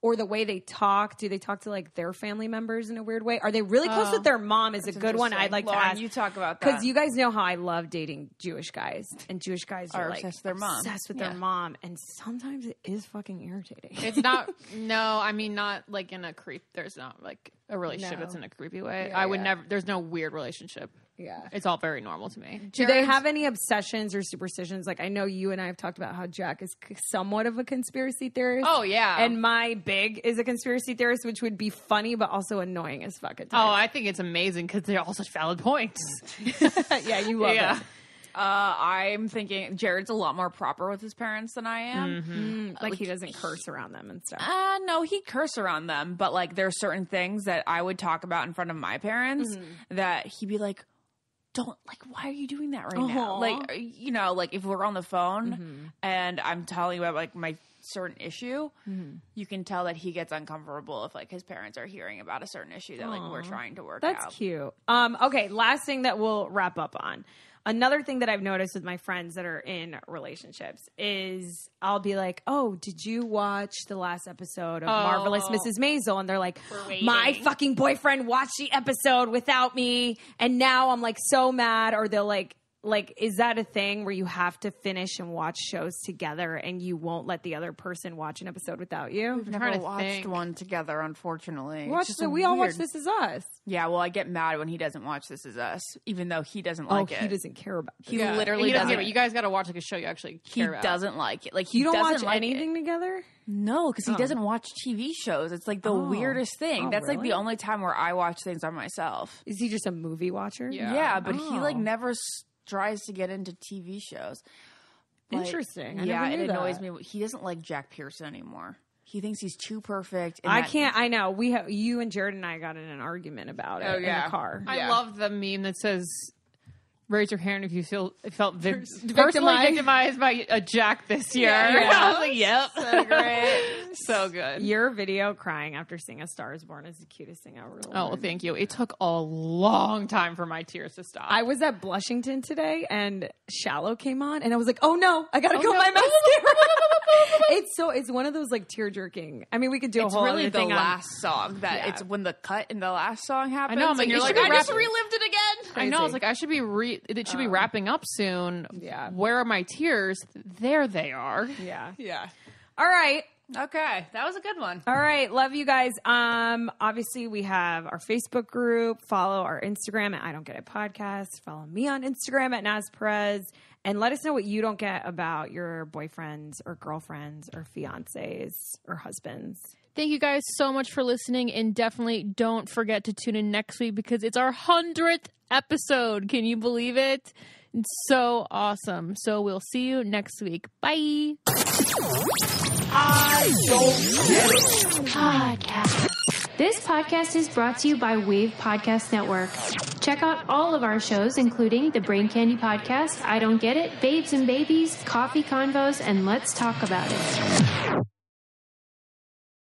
or the way they talk. Do they talk to like their family members in a weird way? Are they really close with their mom is a good one. I'd like Lauren, to ask. you talk about that. Because you guys know how I love dating Jewish guys. And Jewish guys are like obsessed with their mom. obsessed with their mom. And sometimes it is fucking irritating. it's not. No, I mean not like in a creep. There's not like a relationship No. that's in a creepy way. Yeah, I would yeah. never. There's no weird relationship. Yeah. It's all very normal to me. Do they have any obsessions or superstitions? Like, I know you and I have talked about how Jack is somewhat of a conspiracy theorist. Oh, yeah. And my big is a conspiracy theorist, which would be funny, but also annoying as fuck at Oh, times. I think it's amazing because they're all such valid points. Yeah, you love Yeah. it. I'm thinking Jared's a lot more proper with his parents than I am. Like, he doesn't curse around them and stuff. No, he'd curse around them, but like there are certain things that I would talk about in front of my parents that he'd be like, don't, like, why are you doing that right now? Like, you know, like if we're on the phone and I'm telling you about like my certain issue, you can tell that he gets uncomfortable if like his parents are hearing about a certain issue that like we're trying to work out. That's cute. Okay, last thing that we'll wrap up on. Another thing that I've noticed with my friends that are in relationships is I'll be like, "Oh, did you watch the last episode of Marvelous Mrs. Maisel?" And they're like, "My fucking boyfriend watched the episode without me, and now I'm like so mad." Or they'll like like, is that a thing where you have to finish and watch shows together and you won't let the other person watch an episode without you? We've trying never to watched think. one together, unfortunately. We all watch This Is Us. Yeah, well, I get mad when he doesn't watch This Is Us, even though he doesn't like it. He doesn't care about it. He Yeah. literally He doesn't doesn't. care, but you guys got to watch like a show you actually He care about. doesn't like it. Like he You don't doesn't watch like anything It. together? No, because he doesn't watch TV shows. It's like the weirdest thing. Oh, That's like really? the only time where I watch things on myself. Is he just a movie watcher? Yeah. Yeah, but he like Oh. never tries to get into TV shows. Like, Interesting. I yeah, never knew it annoys that. me. He doesn't like Jack Pearson anymore. He thinks he's too perfect. I can't. I know. You and Jared and I got in an argument about it in yeah. the car. I love the meme that says, "Raise your hand if you felt personally Victimized. victimized by a Jack this year." Yeah. I was like, "Yep, So great. so good." Your video crying after seeing A Star Is Born is the cutest thing ever. Oh, well, thank you. It took a long time for my tears to stop. I was at Blushington today and Shallow came on and I was like, oh no, I gotta go my mascara. It's one of those like tear jerking. I mean, we could do It's a whole really other the thing last song that Yeah. it's when the cut in the last song happens. I know, I'm like, and you're it like, should be I just wrapped- relived it again. I know. I was crazy. like, I should be. It should be wrapping up soon. Yeah. Where are my tears? There they are. on. Yeah. Yeah. All right. Okay, that was a good one. All right. Love you guys. Obviously we have our Facebook group. Follow our Instagram at I Don't Get It Podcast. Follow me on Instagram at Naz Perez. And let us know what you don't get about your boyfriends or girlfriends or fiancés or husbands. Thank you guys so much for listening, and definitely don't forget to tune in next week because it's our 100th episode. Can you believe it? It's so awesome. So we'll see you next week. Bye. Podcast. This podcast is brought to you by Wave Podcast Network. Check out all of our shows, including the Brain Candy Podcast, I Don't Get It, Babes and Babies, Coffee Convos, and Let's Talk About It.